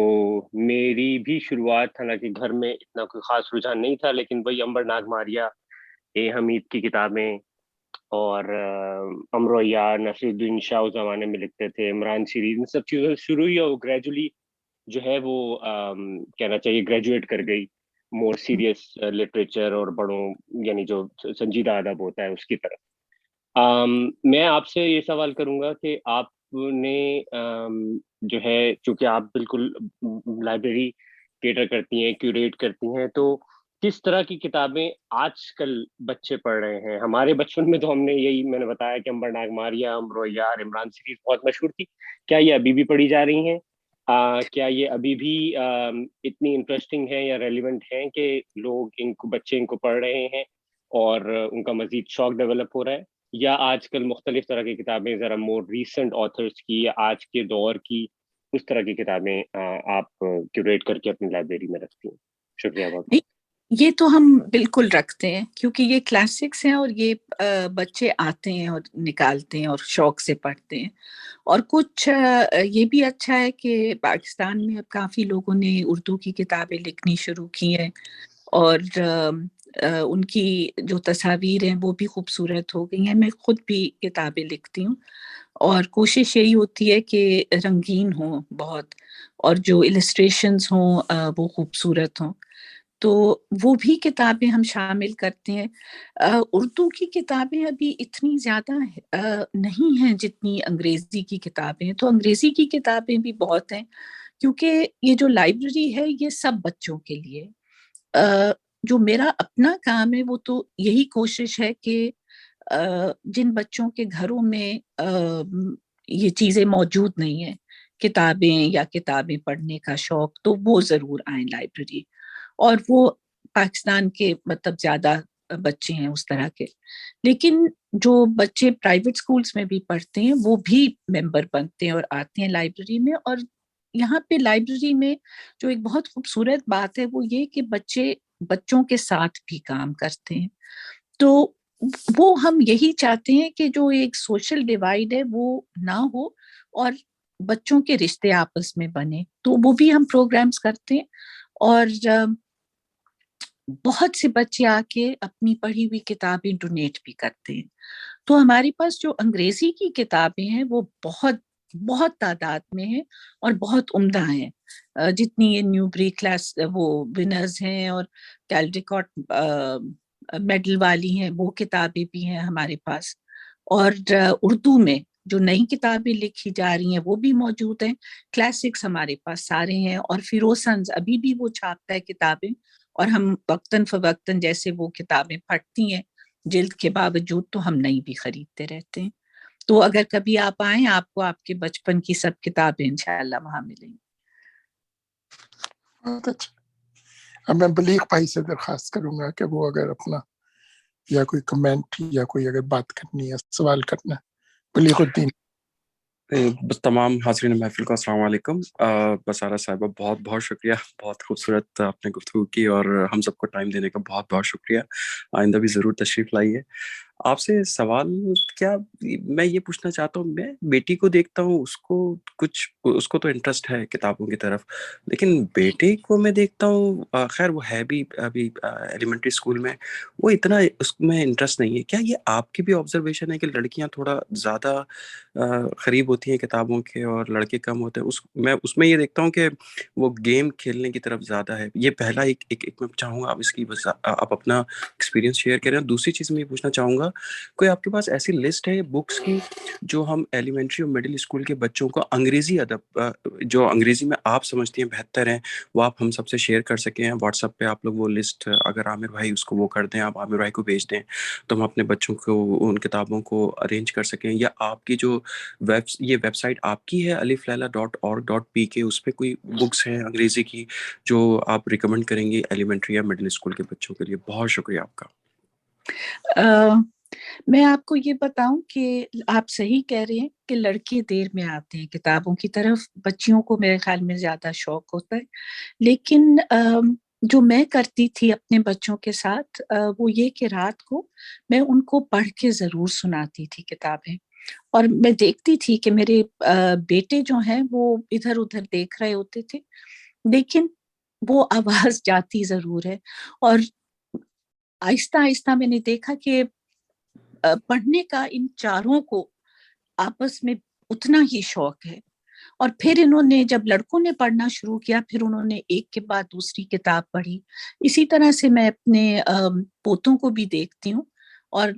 میری بھی شروعات حالانکہ گھر میں اتنا کوئی خاص رجحان نہیں تھا, لیکن وہی امبر ناگ ماریا, اے حمید کی کتابیں اور امرو یار, نصیر الدین شاہ اس زمانے میں لکھتے تھے, عمران سیریز, ان سب چیزوں سے شروع ہوئی اور گریجولی جو ہے وہ کہنا چاہیے گریجویٹ کر گئی مور سیریس لٹریچر اور بڑوں یعنی جو سنجیدہ ادب ہوتا ہے اس کی طرف. میں آپ سے یہ سوال کروں گا کہ آپ نے جو ہے چونکہ آپ بالکل لائبریری کیٹر کرتی ہیں, کیوریٹ کرتی ہیں, تو کس طرح کی کتابیں آج کل بچے پڑھ رہے ہیں؟ ہمارے بچپن میں تو ہم نے یہی میں نے بتایا کہ امبر ناگ ماریا, امرو یار, عمران سیریز بہت مشہور تھی. کیا یہ ابھی بھی پڑھی جا رہی ہیں؟ کیا یہ ابھی بھی اتنی انٹرسٹنگ ہے یا ریلیونٹ ہیں کہ لوگ بچے ان کو پڑھ رہے ہیں اور ان کا مزید شوق ڈیولپ ہو رہا ہے؟ یا آج کل مختلف طرح کی کتابیں ذرا مور ریسنٹ آتھرس کی یا آج کے دور کی اس طرح کی کتابیں آپ کیوریٹ کر کے اپنی لائبریری میں رکھتی ہیں؟ شکریہ بہت. یہ تو ہم بالکل رکھتے ہیں کیونکہ یہ کلاسکس ہیں اور یہ بچے آتے ہیں اور نکالتے ہیں اور شوق سے پڑھتے ہیں. اور کچھ یہ بھی اچھا ہے کہ پاکستان میں اب کافی لوگوں نے اردو کی کتابیں لکھنی شروع کی ہیں اور ان کی جو تصاویر ہیں وہ بھی خوبصورت ہو گئی ہیں. میں خود بھی کتابیں لکھتی ہوں اور کوشش یہی ہوتی ہے کہ رنگین ہوں بہت اور جو السٹریشنز ہوں وہ خوبصورت ہوں. تو وہ بھی کتابیں ہم شامل کرتے ہیں. اردو کی کتابیں ابھی اتنی زیادہ نہیں ہیں جتنی انگریزی کی کتابیں ہیں. تو انگریزی کی کتابیں بھی بہت ہیں کیونکہ یہ جو لائبریری ہے یہ سب بچوں کے لیے. جو میرا اپنا کام ہے وہ تو یہی کوشش ہے کہ جن بچوں کے گھروں میں یہ چیزیں موجود نہیں ہیں, کتابیں یا کتابیں پڑھنے کا شوق, تو وہ ضرور آئیں لائبریری. اور وہ پاکستان کے مطلب زیادہ بچے ہیں اس طرح کے. لیکن جو بچے پرائیویٹ سکولز میں بھی پڑھتے ہیں وہ بھی ممبر بنتے ہیں اور آتے ہیں لائبریری میں. اور یہاں پہ لائبریری میں جو ایک بہت خوبصورت بات ہے وہ یہ کہ بچوں کے ساتھ بھی کام کرتے ہیں. تو وہ ہم یہی چاہتے ہیں کہ جو ایک سوشل ڈیوائیڈ ہے وہ نہ ہو اور بچوں کے رشتے آپس میں بنے. تو وہ بھی ہم پروگرامز کرتے ہیں اور بہت سے بچے آ کے اپنی پڑھی ہوئی کتابیں ڈونیٹ بھی کرتے ہیں. تو ہمارے پاس جو انگریزی کی کتابیں ہیں وہ بہت بہت تعداد میں ہیں اور بہت عمدہ ہیں. جتنی یہ نیوبری کلاس وہ ونرز ہیں اور کیلڈیکاٹ میڈل والی ہیں وہ کتابیں بھی ہیں ہمارے پاس. اور اردو میں جو نئی کتابیں لکھی جا رہی ہیں وہ بھی موجود ہیں. کلاسکس ہمارے پاس سارے ہیں اور فیروسنز ابھی بھی وہ چھاپتا ہے کتابیں اور ہم وقتاً فوقتاً جیسے وہ کتابیں پھٹتی ہیں جلد کے باوجود تو ہم نئی بھی خریدتے رہتے ہیں. تو اگر کبھی آپ آئیں آپ کو آپ کے بچپن کی سب کتابیں انشاءاللہ وہاں ملیں گی. بہت اچھا. اب میں بلیغ بھائی سے درخواست کروں گا کہ وہ اگر اپنا یا کوئی کمنٹ یا کوئی اگر بات کرنی ہے سوال کرنا ہے. بلیغ الدین. بس تمام حاضرین محفل کو السلام علیکم. بسارہ صاحبہ بہت بہت شکریہ, بہت خوبصورت آپ نے گفتگو کی اور ہم سب کو ٹائم دینے کا بہت بہت شکریہ. آئندہ بھی ضرور تشریف لائیے. آپ سے سوال کیا میں یہ پوچھنا چاہتا ہوں, میں بیٹی کو دیکھتا ہوں اس کو تو انٹرسٹ ہے کتابوں کی طرف, لیکن بیٹے کو میں دیکھتا ہوں خیر وہ ہے بھی ابھی ایلیمنٹری اسکول میں, وہ اتنا اس میں انٹرسٹ نہیں ہے. کیا یہ آپ کی بھی آبزرویشن ہے کہ لڑکیاں تھوڑا زیادہ قریب ہوتی ہیں کتابوں کے اور لڑکے کم ہوتے ہیں؟ میں اس میں یہ دیکھتا ہوں کہ وہ گیم کھیلنے کی طرف زیادہ ہے. یہ پہلا ایک میں چاہوں گا آپ اس کی بس آپ اپنا ایکسپیرینس شیئر کریں. دوسری چیز میں یہ پوچھنا چاہوں گا, کوئی آپ کے پاس ایسی لسٹ ہے بکس کی جو ہم ایلیمنٹری اور مڈل اسکول کے بچوں کو انگریزی ادب جو انگریزی میں آپ سمجھتی ہیں بہتر ہیں, وہ آپ ہم سب سے شیئر کر سکیں؟ واٹس ایپ پہ آپ لوگ وہ لسٹ اگر عامر بھائی اس کو وہ کر دیں, آپ عامر بھائی کو بھیج دیں تو ہم اپنے بچوں کو ان کتابوں کو ارینج کر سکیں. یا آپ کی جو یہ ویب سائٹ آپ کی ہے aliflaila.org.pk, اس پہ کوئی بکس ہیں انگریزی کی جو آپ ریکمینڈ کریں گے ایلیمنٹری یا مڈل اسکول کے بچوں کے لیے؟ بہت شکریہ آپ کا. میں آپ کو یہ بتاؤں کہ آپ صحیح کہہ رہے ہیں کہ لڑکے دیر میں آتے ہیں کتابوں کی طرف, بچیوں کو میرے خیال میں زیادہ شوق ہوتا ہے. لیکن جو میں کرتی تھی اپنے بچوں کے ساتھ وہ یہ کہ رات کو میں ان کو پڑھ کے ضرور سناتی تھی کتابیں, اور میں دیکھتی تھی کہ میرے بیٹے جو ہیں وہ ادھر ادھر دیکھ رہے ہوتے تھے, لیکن وہ آواز جاتی ضرور ہے. اور آہستہ آہستہ میں نے دیکھا کہ پڑھنے کا ان چاروں کو آپس میں اتنا ہی شوق ہے. اور پھر انہوں نے جب لڑکوں نے پڑھنا شروع کیا, پھر انہوں نے ایک کے بعد دوسری کتاب پڑھی. اسی طرح سے میں اپنے پوتوں کو بھی دیکھتی ہوں اور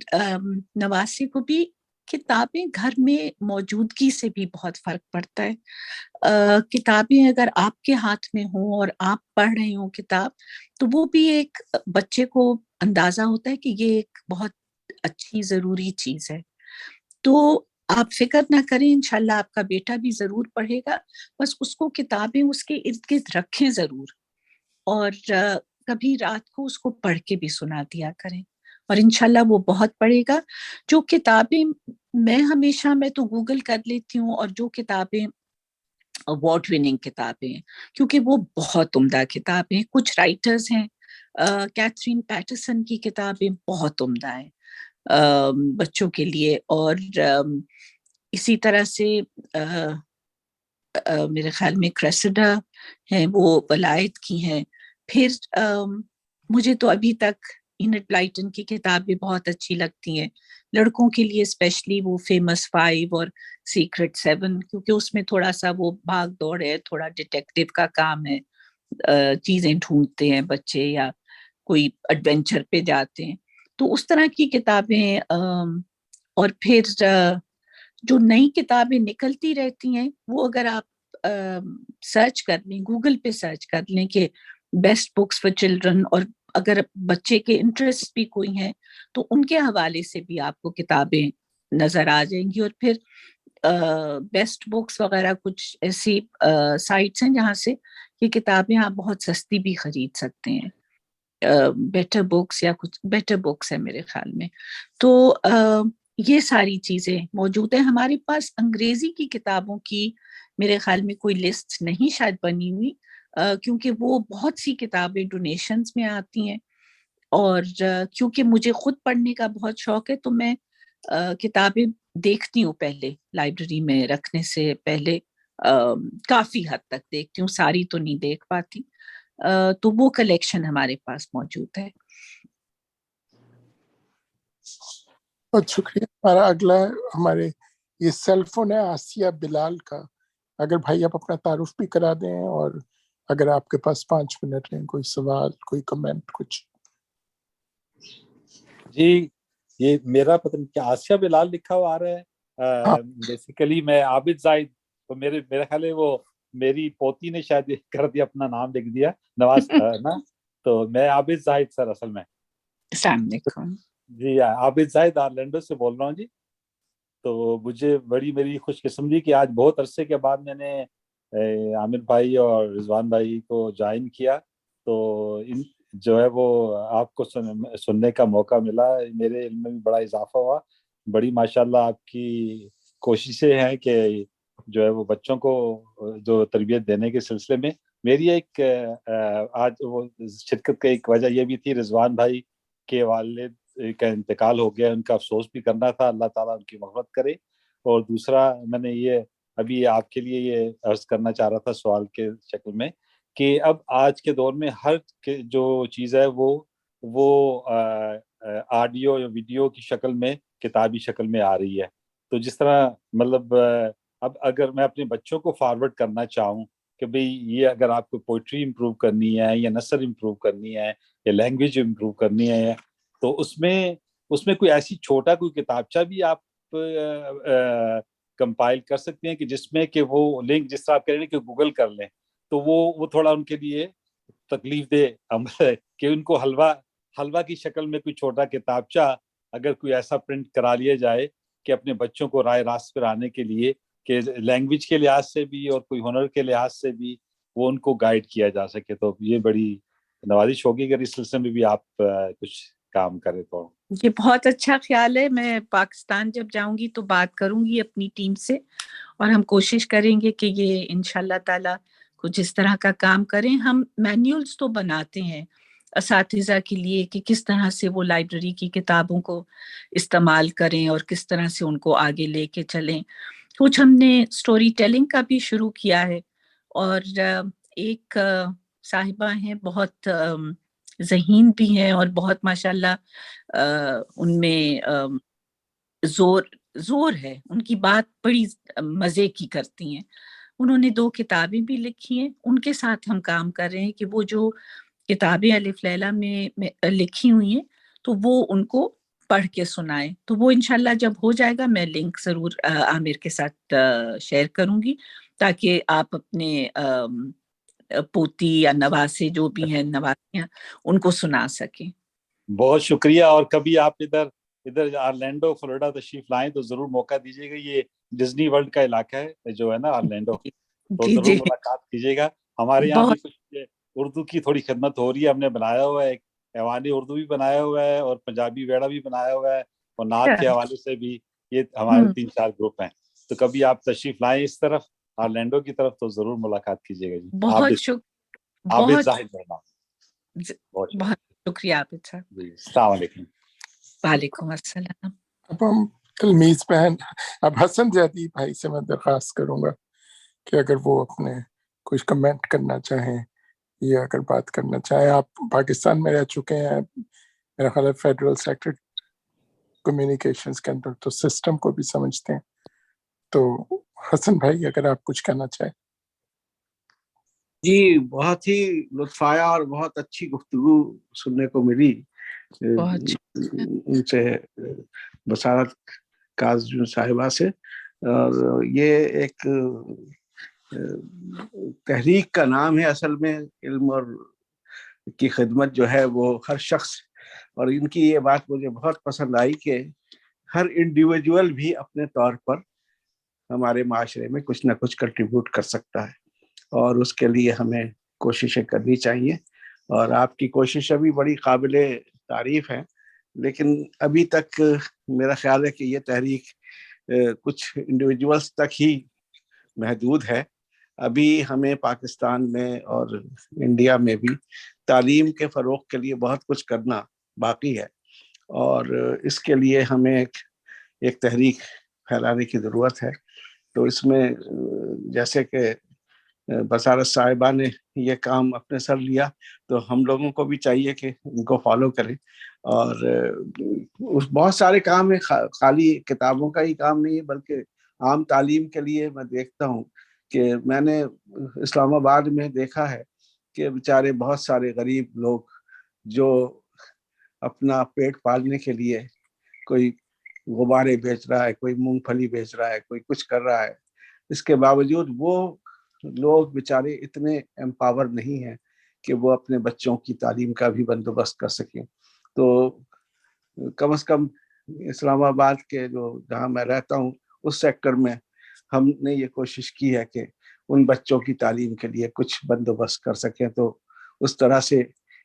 نواسے کو بھی. کتابیں گھر میں موجودگی سے بھی بہت فرق پڑتا ہے. کتابیں اگر آپ کے ہاتھ میں ہوں اور آپ پڑھ رہے ہوں کتاب, تو وہ بھی ایک بچے کو اندازہ ہوتا ہے کہ یہ ایک بہت اچھی ضروری چیز ہے. تو آپ فکر نہ کریں, انشاءاللہ آپ کا بیٹا بھی ضرور پڑھے گا. بس اس کو کتابیں اس کے ارد گرد رکھیں ضرور, اور کبھی رات کو اس کو پڑھ کے بھی سنا دیا کریں, اور انشاءاللہ وہ بہت پڑھے گا. جو کتابیں میں تو گوگل کر لیتی ہوں, اور جو کتابیں اوارڈ وننگ کتابیں ہیں, کیونکہ وہ بہت عمدہ کتابیں. کچھ رائٹرز ہیں, کیتھرین پیٹرسن کی کتابیں بہت عمدہ ہیں بچوں کے لیے. اور اسی طرح سے میرے خیال میں کریسڈا ہیں, وہ ولایت کی ہیں. پھر مجھے تو ابھی تک اینٹ بلائٹن کی کتابیں بہت اچھی لگتی ہیں لڑکوں کے لیے, اسپیشلی وہ فیمس 5 اور سیکرٹ 7, کیونکہ اس میں تھوڑا سا وہ بھاگ دوڑ ہے, تھوڑا ڈیٹیکٹیو کا کام ہے, چیزیں ڈھونڈتے ہیں بچے یا کوئی ایڈونچر پہ جاتے ہیں. تو اس طرح کی کتابیں. اور پھر جو نئی کتابیں نکلتی رہتی ہیں, وہ اگر آپ سرچ کر لیں, گوگل پہ سرچ کر لیں کہ بیسٹ بکس فار چلڈرن, اور اگر بچے کے انٹرسٹ بھی کوئی ہیں تو ان کے حوالے سے بھی آپ کو کتابیں نظر آ جائیں گی. اور پھر بیسٹ بکس وغیرہ کچھ ایسی سائٹس ہیں جہاں سے یہ کتابیں آپ بہت سستی بھی خرید سکتے ہیں. بیٹر بکس یا کچھ بیٹر بکس ہے میرے خیال میں. تو یہ ساری چیزیں موجود ہیں ہمارے پاس. انگریزی کی کتابوں کی میرے خیال میں کوئی لسٹ نہیں شاید بنی ہوئی, کیونکہ وہ بہت سی کتابیں ڈونیشنز میں آتی ہیں, اور کیونکہ مجھے خود پڑھنے کا بہت شوق ہے تو میں کتابیں دیکھتی ہوں پہلے, لائبریری میں رکھنے سے پہلے کافی حد تک دیکھتی ہوں, ساری تو نہیں دیکھ پاتی. تو وہ کلیکشن ہمارے پاس موجود ہے. بہت شکریہ. ہمارا اگلا ہمارے یہ سیل فون ہے آسیہ بلال کا. اگر بھائی آپ اپنا تعارف بھی کرا دیں, اور اگر آپ کے پاس 5 منٹ ہیں, کوئی سوال, کوئی کمنٹ, کچھ. جی, یہ میرا پتہ نہیں کیا آسیہ بلال لکھا ہوا آ رہا ہے. بیسیکلی میں عابد زاہد, تو میرا خیال ہے وہ میری پوتی نے شاید کر دیا, اپنا نام لکھ دیا نواز نا. تو میں عابد زاہد سر اصل میں. السلام علیکم. جی عابد زاہد آرلینڈو سے بول رہا ہوں. جی تو مجھے بڑی میری خوش قسمتی کہ آج بہت عرصے کے بعد میں نے عامر بھائی اور رضوان بھائی کو جوائن کیا، تو جو ہے وہ آپ کو سننے کا موقع ملا، میرے علم میں بھی بڑا اضافہ ہوا. بڑی ماشاءاللہ آپ کی کوششیں ہیں کہ جو ہے وہ بچوں کو جو تربیت دینے کے سلسلے میں. میری ایک آج وہ شرکت کا ایک وجہ یہ بھی تھی، رضوان بھائی کے والد کا انتقال ہو گیا، ان کا افسوس بھی کرنا تھا، اللہ تعالیٰ ان کی مغفرت کرے. اور دوسرا میں نے یہ ابھی آپ کے لیے یہ عرض کرنا چاہ رہا تھا سوال کے شکل میں کہ اب آج کے دور میں ہر جو چیز ہے وہ آڈیو یا ویڈیو کی شکل میں، کتابی شکل میں آ رہی ہے. تو جس طرح مطلب اب اگر میں اپنے بچوں کو فارورڈ کرنا چاہوں کہ بھئی یہ اگر آپ کو پوئٹری امپروو کرنی ہے یا نثر امپروو کرنی ہے یا لینگویج امپروو کرنی ہے، تو اس میں کوئی ایسی چھوٹا کوئی کتابچہ بھی آپ کمپائل کر سکتے ہیں کہ جس میں کہ وہ لنک جس طرح آپ کہہ رہے ہیں کہ گوگل کر لیں، تو وہ تھوڑا ان کے لیے تکلیف دہ عمل ہے کہ ان کو حلوہ کی شکل میں کوئی چھوٹا کتابچہ اگر کوئی ایسا پرنٹ کرا لیا جائے کہ اپنے بچوں کو رائے راست پر آنے کے لیے کہ لینگویج کے لحاظ سے بھی اور کوئی ہنر کے لحاظ سے بھی وہ ان کو گائیڈ کیا جا سکے. تو یہ بڑی نوازش ہوگی اگر اس سلسلے میں بھی آپ کچھ کام کریں تو. یہ بہت اچھا خیال ہے. میں پاکستان جب جاؤں گی تو بات کروں گی اپنی ٹیم سے، اور ہم کوشش کریں گے کہ یہ انشاءاللہ تعالی کچھ اس طرح کا کام کریں. ہم مینیولز تو بناتے ہیں اساتذہ کے لیے کہ کس طرح سے وہ لائبریری کی کتابوں کو استعمال کریں اور کس طرح سے ان کو آگے لے کے چلیں. کچھ ہم نے سٹوری ٹیلنگ کا بھی شروع کیا ہے، اور ایک صاحبہ ہیں بہت ذہین بھی ہیں اور بہت ماشاءاللہ ان میں زور ہے، ان کی بات بڑی مزے کی کرتی ہیں. انہوں نے 2 کتابیں بھی لکھی ہیں، ان کے ساتھ ہم کام کر رہے ہیں کہ وہ جو کتابیں الف لیلا میں لکھی ہوئی ہیں تو وہ ان کو پڑھ کے سنائیں. تو وہ انشاءاللہ جب ہو جائے گا میں لنک ضرور عامر کے ساتھ شیئر کروں گی تاکہ آپ اپنے پوتی یا نواسے جو بھی ہیں نواسیاں ان کو سنا سکیں. بہت شکریہ. اور کبھی آپ ادھر آرلینڈو فلوریڈا تشریف لائیں تو ضرور موقع دیجیے گا. یہ ڈزنی ورلڈ کا علاقہ ہے جو ہے نا آرلینڈو، تو ضرور ملاقات کیجیے گا. ہمارے یہاں بھی کچھ اردو کی تھوڑی خدمت ہو رہی ہے، ہم نے بنایا ہوا ہے، ایک ایوانی اردو بھی بنایا ہوا ہے اور پنجابی ویڑا بھی بنایا ہوا ہے، اور نعت کے حوالے سے بھی یہ ہمارے 3-4 گروپ ہیں. تو کبھی آپ تشریف لائیں اس طرف آرلینڈو کی طرف تو ضرور ملاقات کیجیے گا. جی عابد زاہد میرا نام. بہت شکریہ عابد صاحب. جی السلام علیکم. وعلیکم السلام. اب ہم تلمیذ بہن اب حسن زیدی بھائی سے میں درخواست کروں گا کہ اگر وہ اپنے کچھ کمنٹ کرنا چاہیں یا اگر بات کرنا چاہیں. آپ پاکستان میں رہ چکے ہیں، میرا خیال ہے فیڈرل سیکٹر کمیونیکیشنز کے اندر، تو سسٹم کو بھی سمجھتے ہیں. تو حسن بھائی اگر آپ کچھ کہنا چاہیں. جی بہت ہی لطف آیا اور بہت اچھی گفتگو سننے کو ملی ان سے، بصارت کاظم صاحبہ سے. اور یہ ایک تحریک کا نام ہے اصل میں، علم اور کی خدمت جو ہے وہ ہر شخص، اور ان کی یہ بات مجھے بہت پسند آئی کہ ہر انڈیویجول بھی اپنے طور پر ہمارے معاشرے میں کچھ نہ کچھ کنٹریبیوٹ کر سکتا ہے، اور اس کے لیے ہمیں کوششیں کرنی چاہیے. اور آپ کی کوشش ابھی بڑی قابل تعریف ہے، لیکن ابھی تک میرا خیال ہے کہ یہ تحریک کچھ انڈیویجولز تک ہی محدود ہے. ابھی ہمیں پاکستان میں اور انڈیا میں بھی تعلیم کے فروغ کے لیے بہت کچھ کرنا باقی ہے، اور اس کے لیے ہمیں ایک تحریک پھیلانے کی ضرورت ہے. تو اس میں جیسے کہ بصارت صاحبہ نے یہ کام اپنے سر لیا، تو ہم لوگوں کو بھی چاہیے کہ ان کو فالو کریں. اور بہت سارے کام ہیں، خالی کتابوں کا ہی کام نہیں ہے، بلکہ عام تعلیم کے لیے میں دیکھتا ہوں کہ میں نے اسلام آباد میں دیکھا ہے کہ بیچارے بہت سارے غریب لوگ جو اپنا پیٹ پالنے کے لیے کوئی غبارے بیچ رہا ہے، کوئی مونگ پھلی بیچ رہا ہے، کوئی کچھ کر رہا ہے، اس کے باوجود وہ لوگ بیچارے اتنے امپاور نہیں ہیں کہ وہ اپنے بچوں کی تعلیم کا بھی بندوبست کر سکیں. تو کم از کم اسلام آباد کے جو جہاں میں رہتا ہوں اس سیکٹر میں ہم نے یہ کوشش کی ہے کہ ان بچوں کی تعلیم کے لیے کچھ بندوبست کر سکیں، تو اس طرح سے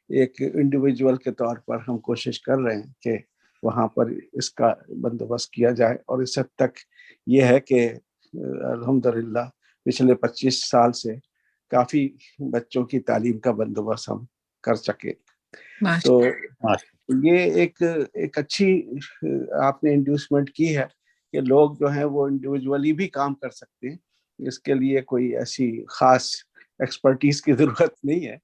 ایک انڈیویجول کے طور پر ہم کوشش کر رہے ہیں کہ وہاں پر اس کا بندوبست کیا جائے، اور اس حد تک یہ ہے کہ الحمدللہ پچھلے 25 سال سے کافی بچوں کی تعلیم کا بندوبست ہم کر سکے۔ تو یہ ایک اچھی آپ نے انڈیوسمنٹ کی ہے کہ لوگ جو ہیں وہ انڈیویجولی بھی کام کر سکتے ہیں، اس کے لیے کوئی ایسی خاص ایکسپرٹیز کی ضرورت نہیں ہے۔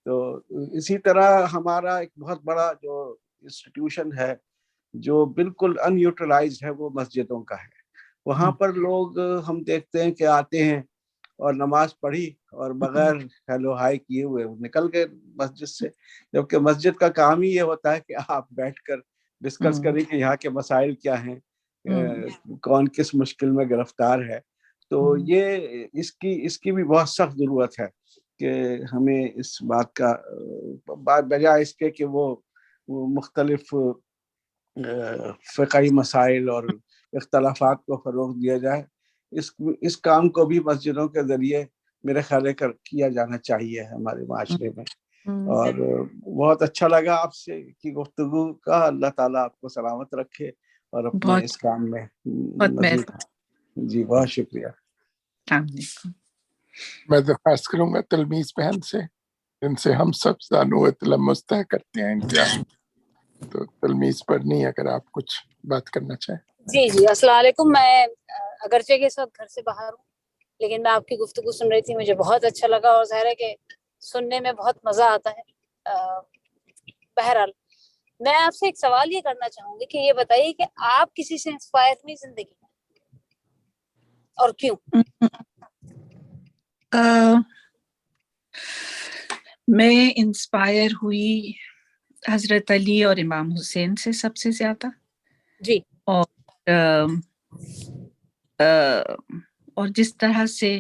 تو اسی طرح ہمارا ایک بہت بڑا جو انسٹیٹیوشن ہے جو بالکل ان یوٹیلائزڈ ہے وہ مسجدوں کا ہے۔ وہاں پر لوگ ہم دیکھتے ہیں کہ آتے ہیں اور نماز پڑھی اور بغیر ہیلو ہائی کیے ہوئے نکل گئے مسجد سے، جبکہ مسجد کا کام ہی یہ ہوتا ہے کہ آپ بیٹھ کر ڈسکس کریں کہ یہاں کے مسائل کیا ہیں، کون کس مشکل میں گرفتار ہے۔ تو یہ اس کی بھی بہت سخت ضرورت ہے کہ ہمیں اس بات کا بجائے اس کے کہ وہ مختلف فقہی مسائل اور اختلافات کو فروغ دیا جائے، اس کام کو بھی مسجدوں کے ذریعے میرے خیال ہے کیا جانا چاہیے ہمارے معاشرے میں۔ اور بہت اچھا لگا آپ سے کی گفتگو کا، اللہ تعالیٰ آپ کو سلامت رکھے اور اپنے اس کام میں مزید۔ جی بہت شکریہ۔ میں درخواست کروں گا تلمیز بہن سے، جن سے ہم سب زانو تلمس طے کرتے ہیں امتحان، تو تلمیز پڑھنی اگر آپ کچھ بات کرنا چاہیں۔ جی السلام علیکم۔ میں اگرچہ کہ اس وقت گھر سے باہر ہوں، لیکن میں آپ کی گفتگو سن رہی تھی، مجھے بہت اچھا لگا، اور ظاہر ہے کہ سننے میں بہت مزہ آتا ہے۔ بہرحال میں آپ سے ایک سوال یہ کرنا چاہوں گی کہ یہ بتائیے کہ آپ کسی سے انسپائر ہوئی زندگی میں اور کیوں؟ میں انسپائر ہوئی حضرت علی اور امام حسین سے سب سے زیادہ، جی، اور جس طرح سے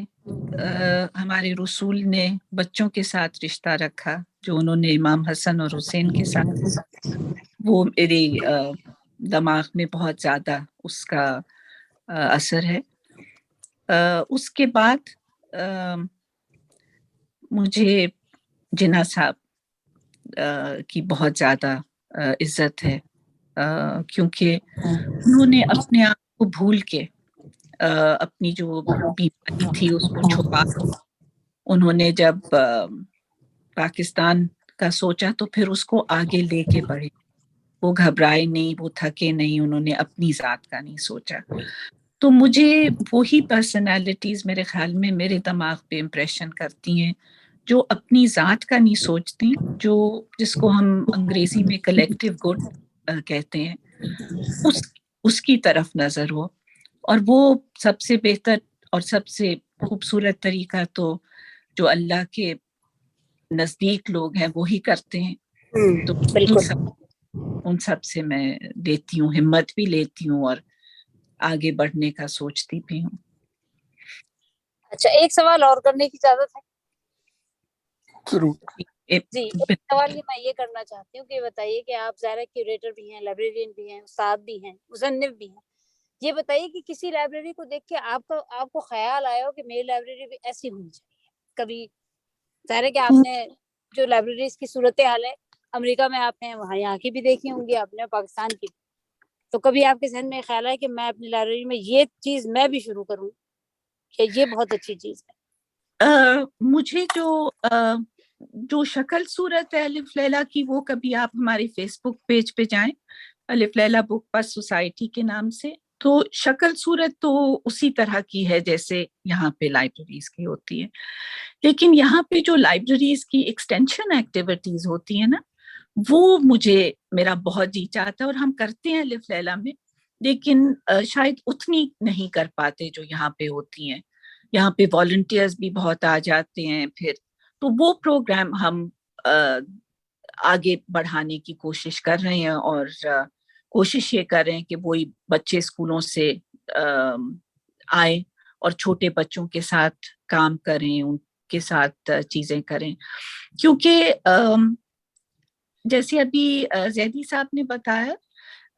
ہمارے رسول نے بچوں کے ساتھ رشتہ رکھا جو انہوں نے امام حسن اور حسین کے ساتھ، وہ میرے دماغ میں بہت زیادہ اس کا اثر ہے۔ اس کے بعد مجھے جناح صاحب کی بہت زیادہ عزت ہے، کیونکہ انہوں نے اپنے آپ کو بھول کے اپنی جو بیماری تھی اس کو چھپا، انہوں نے جب پاکستان کا سوچا تو پھر اس کو آگے لے کے بڑھے، وہ گھبرائے نہیں، وہ تھکے نہیں، انہوں نے اپنی ذات کا نہیں سوچا۔ تو مجھے وہی پرسنالٹیز میرے خیال میں میرے دماغ پہ امپریشن کرتی ہیں جو اپنی ذات کا نہیں سوچتی، جس کو ہم انگریزی میں کلیکٹیو گڈ کہتے ہیں، اس کی طرف نظر ہو۔ اور وہ سب سے بہتر اور سب سے خوبصورت طریقہ تو جو اللہ کے نزدیک لوگ ہیں وہی کرتے ہیں۔ تو ان سب سے میں لیتی ہوں، ہمت بھی لیتی ہوں اور آگے بڑھنے کا سوچتی بھی ہوں۔ اچھا، ایک سوال اور کرنے کی اجازت ہے؟ ضرور جی، ایک سوال میں یہ کرنا چاہتی ہوں کہ بتائیے کہ آپ ظاہر کیوریٹر بھی ہیں، لائبریرین بھی ہیں، استاد بھی ہیں، مصنف بھی ہیں، یہ بتائیے کہ کسی لائبریری کو دیکھ کے آپ کو خیال آیا ہو کہ میری لائبریری بھی ایسی ہونی چاہیے کبھی؟ ظاہر ہے کہ آپ نے جو لائبریریز کی صورتحال ہے امریکہ میں آپ نے وہاں یہاں کی بھی دیکھی ہوں گی، آپ نے پاکستان کی، تو کبھی آپ کے ذہن میں خیال ہے کہ میں اپنی لائبریری میں یہ چیز میں بھی شروع کروں کہ یہ بہت اچھی چیز ہے؟ مجھے جو شکل صورت ہے الف لیلا کی، وہ کبھی آپ ہمارے فیس بک پیج پہ جائیں، الف لیلا بک پس سوسائٹی کے نام سے، تو شکل صورت تو اسی طرح کی ہے جیسے یہاں پہ لائبریریز کی ہوتی ہے، لیکن یہاں پہ جو لائبریریز کی ایکسٹینشن ایکٹیویٹیز ہوتی ہیں نا، وہ میرا بہت جی چاہتا ہے، اور ہم کرتے ہیں الف لیلا میں، لیکن شاید اتنی نہیں کر پاتے جو یہاں پہ ہوتی ہیں۔ یہاں پہ والنٹیئرز بھی بہت آ جاتے ہیں، پھر تو وہ پروگرام ہم آگے بڑھانے کی کوشش کر رہے ہیں، اور کوشش یہ کر رہے ہیں کہ وہی بچے اسکولوں سے آئیں اور چھوٹے بچوں کے ساتھ کام کریں، ان کے ساتھ چیزیں کریں، کیونکہ جیسے ابھی زیدی صاحب نے بتایا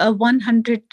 100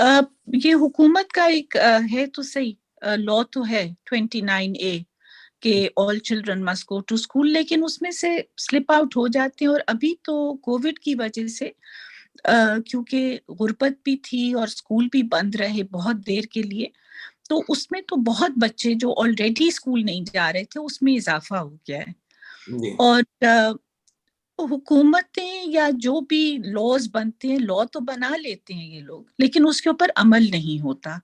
یہ حکومت کا ایک ہے تو صحیح لا تو ہے 29A کہ all children must go to school, لیکن اس میں سے سلپ آؤٹ ہو جاتے ہیں. اور ابھی تو کووڈ کی وجہ سے کیونکہ غربت بھی تھی اور اسکول بھی بند رہے بہت دیر کے لیے، تو اس میں تو بہت بچے جو آلریڈی اسکول نہیں جا رہے تھے اس میں اضافہ ہو گیا ہے. اور حکومتیں یا جو بھی لاز بنتے ہیں، لا تو بنا لیتے ہیں یہ لوگ، لیکن اس کے اوپر عمل نہیں ہوتا.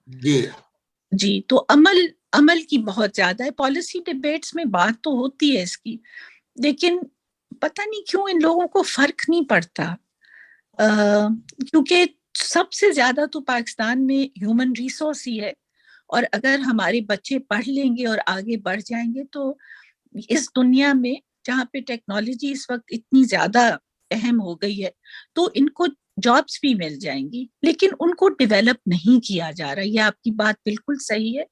جی تو عمل کی بہت زیادہ ہے. پالیسی ڈیبیٹس میں بات تو ہوتی ہے اس کی، لیکن پتہ نہیں کیوں ان لوگوں کو فرق نہیں پڑتا. کیونکہ سب سے زیادہ تو پاکستان میں ہیومن ریسورس ہی ہے، اور اگر ہمارے بچے پڑھ لیں گے اور آگے بڑھ جائیں گے تو اس دنیا میں جہاں پہ ٹیکنالوجی اس وقت اتنی زیادہ اہم ہو گئی ہے تو ان کو جابس بھی مل جائیں گی، لیکن ان کو ڈیولپ نہیں کیا جا رہا. یہ آپ کی بات بالکل صحیح ہے.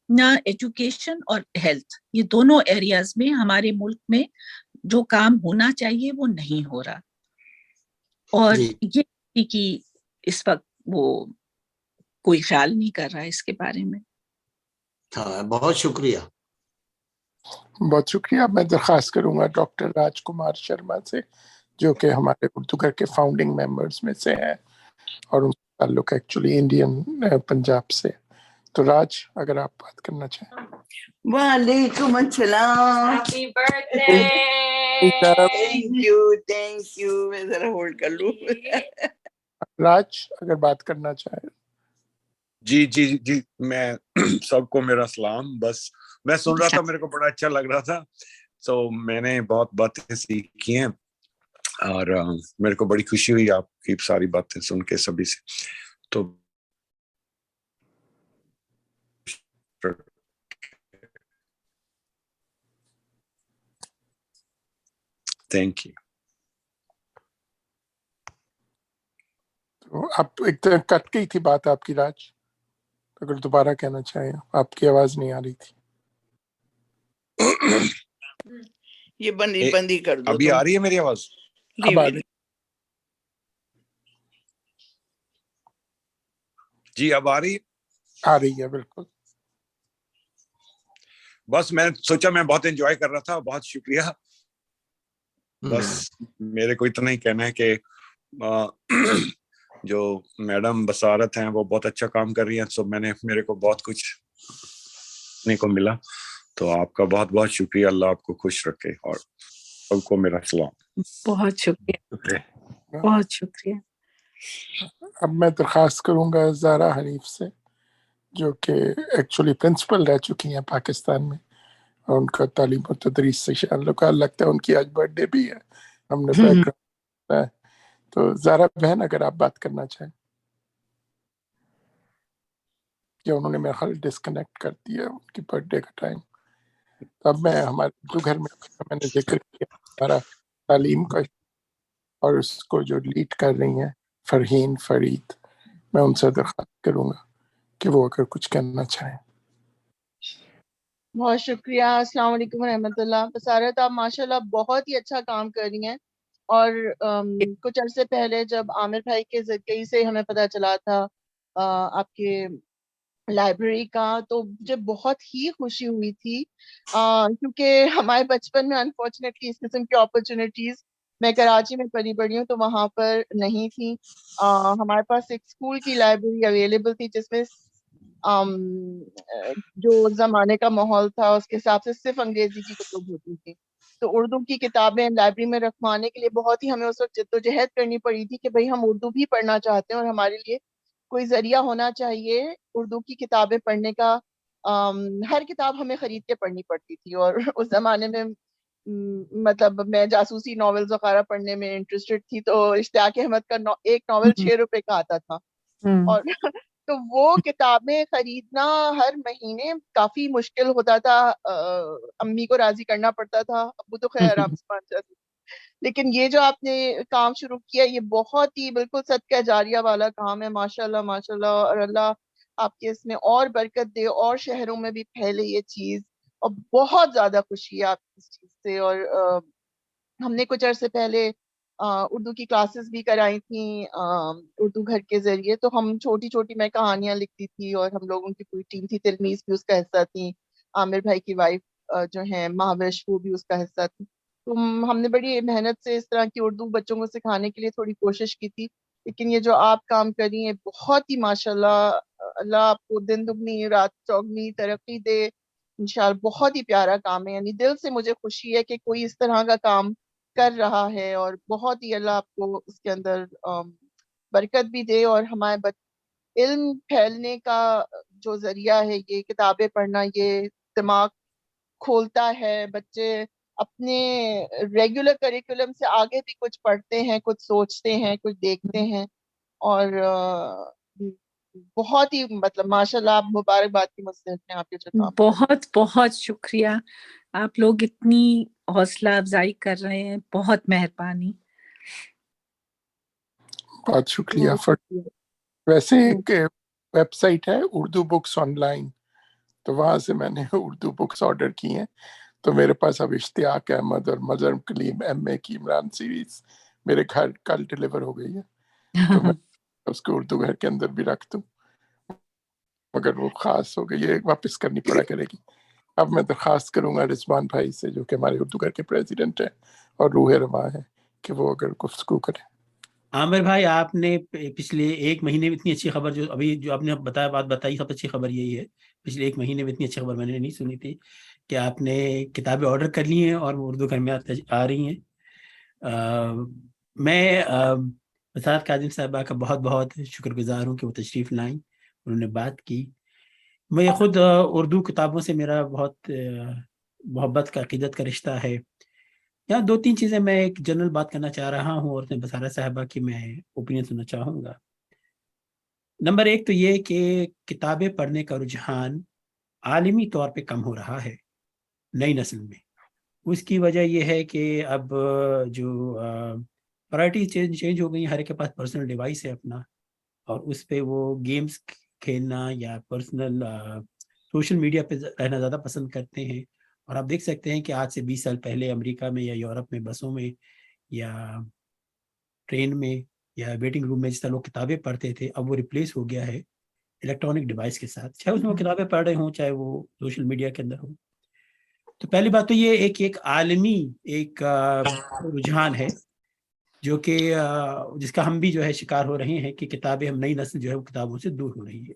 نہ ایجوکیشن اور ہیلتھ، یہ دونوں ایریاز میں ہمارے ملک میں جو کام ہونا چاہیے وہ نہیں ہو رہا. اور یہ کہ اس وقت وہ کوئی خیال نہیں کر رہا ہے اس کے بارے میں. بہت شکریہ. بہت شکریہ. میں درخواست کروں گا ڈاکٹر راج کمار شرما سے، جو کہ ہمارے اردو گھر کے فاؤنڈنگ ممبرز میں سے ہیں اور ان کا تعلق ایکچولی انڈین پنجاب سے. تو راج اگر آپ بات کرنا چاہیں. وعلیکم السلام. Happy birth day. Thank you. میں ذرا ہولڈ کر لوں. راج اگر بات کرنا چاہیں. جی جی جی میں سب کو میرا سلام. بس میں سن رہا تھا، میرے کو بڑا اچھا لگ رہا تھا. سو میں نے بہت باتیں سیکھی ہیں اور میرے کو بڑی خوشی ہوئی آپ کی ساری باتیں سن کے سبھی سے. تو تھینک یو. آپ ایک طرح کٹ گئی تھی بات آپ کی راج، اگر دوبارہ کہنا چاہیں. آپ کی آواز نہیں آ رہی تھی. یہ بندی کر دو. ابھی آ رہی ہے میری آواز؟ اب آ رہی. جی اب آ رہی ہے بالکل. بس میں سوچا میں بہت انجوائے کر رہا تھا. بہت شکریہ. بس میرے کو اتنا ہی کہنا ہے کہ جو میڈم بصارت ہیں وہ بہت اچھا کام کر رہی ہیں. سو میرے کو بہت کچھ سیکھنے کو ملا. تو آپ کا بہت بہت شکریہ. اللہ آپ کو خوش رکھے اور سب کو میرا سلام. بہت شکریہ. بہت شکریہ. اب میں درخواست کروں گا زارا حنیف سے، جو کہ ایکچولی پرنسپل رہ چکی ہیں پاکستان میں، اور ان کا تعلیم و تدریس سے لگتا ہے ان کی آج برتھ ڈے بھی ہے. ہم نے بیک گراؤنڈ ہے. تو زارا بہن اگر آپ بات کرنا چاہیں. یا انہوں نے میرا خیال ڈسکنیکٹ کر دیا ان کی برتھ ڈے کا ٹائم. اب میں ہمارے اردو گھر میں نے ذکر کیا ہمارا تعلیم کا، اور اس کو جو لیڈ کر رہی ہیں فرحین فرید، میں ان سے درخواست کروں گا کہ وہ اگر کچھ کہنا چاہیں. بہت شکریہ. السلام علیکم ورحمۃ اللہ. بصارت آپ ماشاءاللہ بہت ہی اچھا کام کر رہی ہیں. اور کچھ عرصے پہلے جب عامر بھائی کے ذریعے سے ہمیں پتہ چلا تھا آپ کے لائبریری کا، تو مجھے بہت ہی خوشی ہوئی تھی، کیونکہ ہمارے بچپن میں انفارچونیٹلی اس قسم کی اپرچونیٹیز، میں کراچی میں پلی بڑھی ہوں تو وہاں پر نہیں تھی. ہمارے پاس ایک اسکول کی لائبریری اویلیبل تھی جس میں جو زمانے کا ماحول تھا اس کے حساب سے صرف انگریزی کی کتب ہوتی تھی. تو اردو کی کتابیں لائبریری میں رکھوانے کے لیے بہت ہی ہمیں اس وقت جدوجہد کرنی پڑی تھی کہ بھئی ہم اردو بھی پڑھنا چاہتے ہیں اور ہمارے لیے کوئی ذریعہ ہونا چاہیے اردو کی کتابیں پڑھنے کا. ہر کتاب ہمیں خرید کے پڑھنی پڑتی تھی، اور اس زمانے میں مطلب میں جاسوسی ناولز وغیرہ پڑھنے میں انٹرسٹڈ تھی. تو اشتیاق احمد کا ایک ناول 6 روپے کا آتا تھا، اور تو وہ کتابیں خریدنا ہر مہینے کافی مشکل ہوتا تھا. امی کو راضی کرنا پڑتا تھا، ابو تو خیر آرام سے مان جاتے. لیکن یہ جو آپ نے کام شروع کیا یہ بہت ہی بالکل صدقہ جاریہ والا کام ہے. ماشاءاللہ ماشاءاللہ. اور اللہ آپ کے اس میں اور برکت دے، اور شہروں میں بھی پھیلے یہ چیز. اور بہت زیادہ خوشی ہے آپ کی اس چیز سے. اور ہم نے کچھ عرصے پہلے اردو کی کلاسز بھی کرائی تھیں اردو گھر کے ذریعے. تو ہم چھوٹی چھوٹی میں کہانیاں لکھتی تھی اور ہم لوگوں کی پوری ٹیم تھی. تلمیز بھی اس کا حصہ تھی, عامر بھائی کی وائف جو ہیں مہاوش وہ بھی اس کا حصہ تھی. تو ہم نے بڑی محنت سے اس طرح کی اردو بچوں کو سکھانے کے لیے تھوڑی کوشش کی تھی. لیکن یہ جو آپ کام کر رہی ہیں بہت ہی ماشاءاللہ, اللہ آپ کو دن دگنی رات چوگنی ترقی دے انشاءاللہ. بہت ہی پیارا کام ہے, یعنی دل سے مجھے خوشی ہے کہ کوئی اس طرح کا کام کر رہا ہے, اور بہت ہی اللہ آپ کو اس کے اندر برکت بھی دے. اور ہمارے علم پھیلنے کا جو ذریعہ ہے یہ کتابیں پڑھنا, یہ دماغ کھولتا ہے. بچے اپنے ریگولر کریکولم سے آگے بھی کچھ پڑھتے ہیں, کچھ سوچتے ہیں, کچھ دیکھتے ہیں. اور بہت ہی مطلب ماشاءاللہ آپ مبارکباد کی مستحق ہیں آپ کے جو کام. بہت بہت شکریہ, آپ لوگ اتنی حوصلہ افزائی کر رہے ہیں, بہت مہربانی. بہت شکریہ. ویسے ایک ویب سائٹ ہے اردو بکس آن لائن, تو وہاں سے میں نے اردو بکس آرڈر کی ہیں. تو میرے پاس اب اشتیاق احمد اور مظہر کلیم ایم اے کی عمران سیریز میرے گھر کل ڈیلیور ہو گئی ہے. تو میں اس کو اردو گھر کے اندر بھی رکھ دوں, مگر وہ خاص ہو گئی ہے, واپس کرنی پڑا کرے گی. اب میں درخواست کروں گا رضوان بھائی سے, جو کہ ہمارے اردو گھر کے پریزیڈنٹ ہیں اور روح رواں ہیں, کہ وہ اگر گفتگو کریں. عامر بھائی, آپ نے پچھلے ایک مہینے میں اتنی اچھی خبر, جو ابھی جو آپ نے بتایا بات بتائی, سب اچھی خبر یہی ہے. پچھلے ایک مہینے میں اتنی اچھی خبر میں نے نہیں سنی تھی کہ آپ نے کتابیں آرڈر کر لی ہیں اور وہ اردو گھر میں آ رہی ہیں. میں وسارت کاظم صاحبہ کا بہت بہت شکر گزار ہوں کہ وہ تشریف لائیں, انہوں نے بات کی. میں خود اردو کتابوں سے میرا بہت محبت کا عقیدت کا رشتہ ہے. یہاں دو تین چیزیں میں ایک جنرل بات کرنا چاہ رہا ہوں, اور بسارہ صاحبہ کی میں اوپینین سننا چاہوں گا. نمبر ایک تو یہ کہ کتابیں پڑھنے کا رجحان عالمی طور پہ کم ہو رہا ہے نئی نسل میں. اس کی وجہ یہ ہے کہ اب جو پرائرٹی چینج ہو گئی, ہر ایک کے پاس پرسنل ڈیوائس ہے اپنا, اور اس پہ وہ گیمز کھیلنا یا پرسنل سوشل میڈیا پہ رہنا زیادہ پسند کرتے ہیں. اور آپ دیکھ سکتے ہیں کہ آج سے 20 سال پہلے امریکہ میں یا یورپ میں بسوں میں یا ٹرین میں یا ویٹنگ روم میں جس طرح لوگ کتابیں پڑھتے تھے, اب وہ ریپلیس ہو گیا ہے الیکٹرانک ڈیوائس کے ساتھ, چاہے اس میں وہ کتابیں پڑھ رہے ہوں چاہے وہ سوشل میڈیا کے اندر ہوں. تو پہلی بات تو یہ ایک عالمی ایک رجحان ہے جو کہ جس کا ہم بھی جو ہے شکار ہو رہے ہیں کہ کتابیں, ہم نئی نسل جو ہے وہ کتابوں سے دور ہو رہی ہے.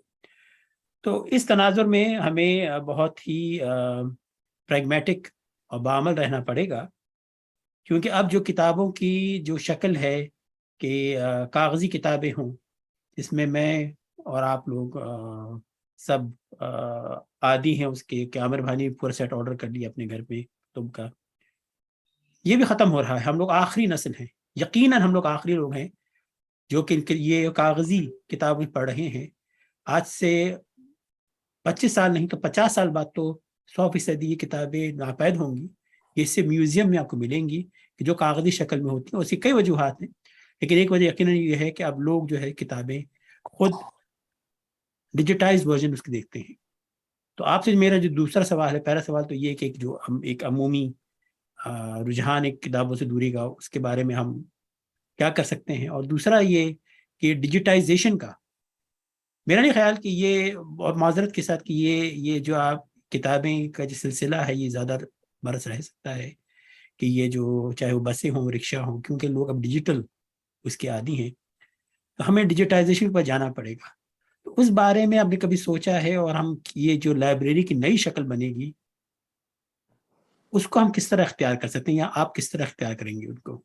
تو اس تناظر میں ہمیں بہت ہی پریگمیٹک اور بعمل رہنا پڑے گا, کیونکہ اب جو کتابوں کی جو شکل ہے کہ کاغذی کتابیں ہوں, جس میں میں اور آپ لوگ سب عادی ہیں اس کے کہ عامر بھائی نے پورا سیٹ آرڈر کر لیا اپنے گھر پہ تم کا, یہ بھی ختم ہو رہا ہے. ہم لوگ آخری نسل ہیں, یقیناً ہم لوگ آخری لوگ ہیں جو کہ یہ کاغذی کتابیں پڑھ رہے ہیں. آج سے 25 سال نہیں تو 50 سال بعد تو 100% یہ کتابیں ناپید ہوں گی. یہ اس سے میوزیم میں آپ کو ملیں گی کہ جو کاغذی شکل میں ہوتی ہیں. اس کی کئی وجوہات ہیں, لیکن ایک وجہ یقیناً یہ ہے کہ اب لوگ جو ہے کتابیں خود ڈیجیٹائز ورژن اس کے دیکھتے ہیں. تو آپ سے میرا جو دوسرا سوال ہے, پہلا سوال تو یہ کہ جو ایک عمومی رجحان ایک کتابوں سے دوری کا, اس کے بارے میں ہم کیا کر سکتے ہیں, اور دوسرا یہ کہ ڈیجیٹائزیشن کا میرا نہیں خیال کہ یہ, اور معذرت کے ساتھ کہ یہ جو آپ کتابیں کا جو سلسلہ ہے یہ زیادہ برس رہ سکتا ہے کہ یہ جو چاہے وہ بسیں ہوں رکشہ ہوں, کیونکہ لوگ اب ڈیجیٹل اس کے عادی ہیں, تو ہمیں ڈیجیٹائزیشن پر جانا پڑے گا. تو اس بارے میں آپ نے کبھی سوچا ہے, اور ہم یہ جو لائبریری کی نئی شکل بنے گی اس کو ہم کس طرح اختیار کر سکتے ہیں, یا آپ کس طرح اختیار کریں گے ان کو؟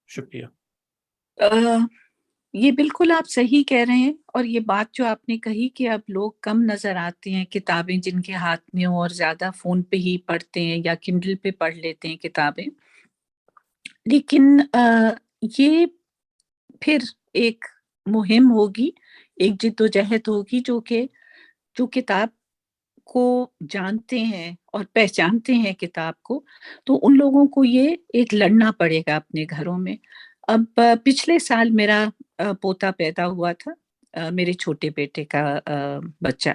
شکریہ. یہ بالکل آپ صحیح کہہ رہے ہیں, اور یہ بات جو آپ نے کہی کہ اب لوگ کم نظر آتے ہیں کتابیں جن کے ہاتھ میں ہوں, اور زیادہ فون پہ ہی پڑھتے ہیں یا کنڈل پہ پڑھ لیتے ہیں کتابیں. لیکن یہ پھر ایک مہم ہوگی, ایک جدوجہد ہوگی, جو کتاب کو جانتے ہیں اور پہچانتے ہیں کتاب کو, تو ان لوگوں کو یہ ایک لڑنا پڑے گا اپنے گھروں میں. اب پچھلے سال میرا پوتا پیدا ہوا تھا, میرے چھوٹے بیٹے کا بچہ,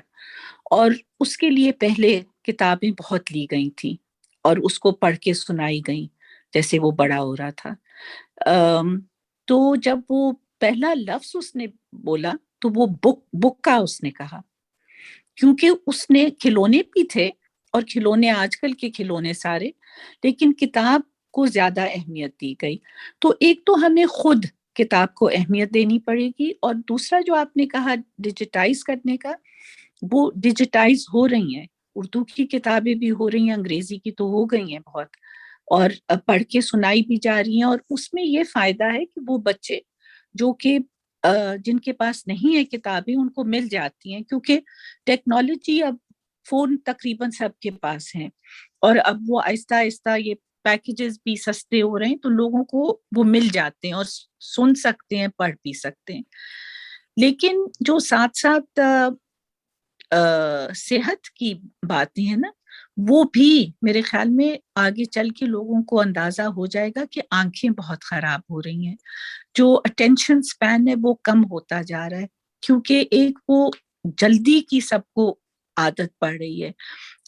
اور اس کے لیے پہلے کتابیں بہت لی گئی تھیں اور اس کو پڑھ کے سنائی گئیں. جیسے وہ بڑا ہو رہا تھا. تو جب وہ پہلا لفظ اس نے بولا تو وہ بک کا اس نے کہا، کیونکہ اس نے کھلونے بھی تھے اور کھلونے آج کل کے کھلونے سارے، لیکن کتاب کو زیادہ اہمیت دی گئی. تو ایک تو ہمیں خود کتاب کو اہمیت دینی پڑے گی، اور دوسرا جو آپ نے کہا ڈیجیٹائز کرنے کا، وہ ڈیجیٹائز ہو رہی ہیں. اردو کی کتابیں بھی ہو رہی ہیں، انگریزی کی تو ہو گئی ہیں بہت، اور پڑھ کے سنائی بھی جا رہی ہیں. اور اس میں یہ فائدہ ہے کہ وہ بچے جو کہ جن کے پاس نہیں ہے کتابیں ان کو مل جاتی ہیں، کیونکہ ٹیکنالوجی اب فون تقریباً سب کے پاس ہیں، اور اب وہ آہستہ آہستہ یہ پیکیجز بھی سستے ہو رہے ہیں تو لوگوں کو وہ مل جاتے ہیں اور سن سکتے ہیں، پڑھ بھی سکتے ہیں. لیکن جو ساتھ ساتھ صحت کی باتیں ہیں نا، وہ بھی میرے خیال میں آگے چل کے لوگوں کو اندازہ ہو جائے گا کہ آنکھیں بہت خراب ہو رہی ہیں، جو اٹینشن سپین ہے وہ کم ہوتا جا رہا ہے، کیونکہ ایک وہ جلدی کی سب کو عادت پڑ رہی ہے.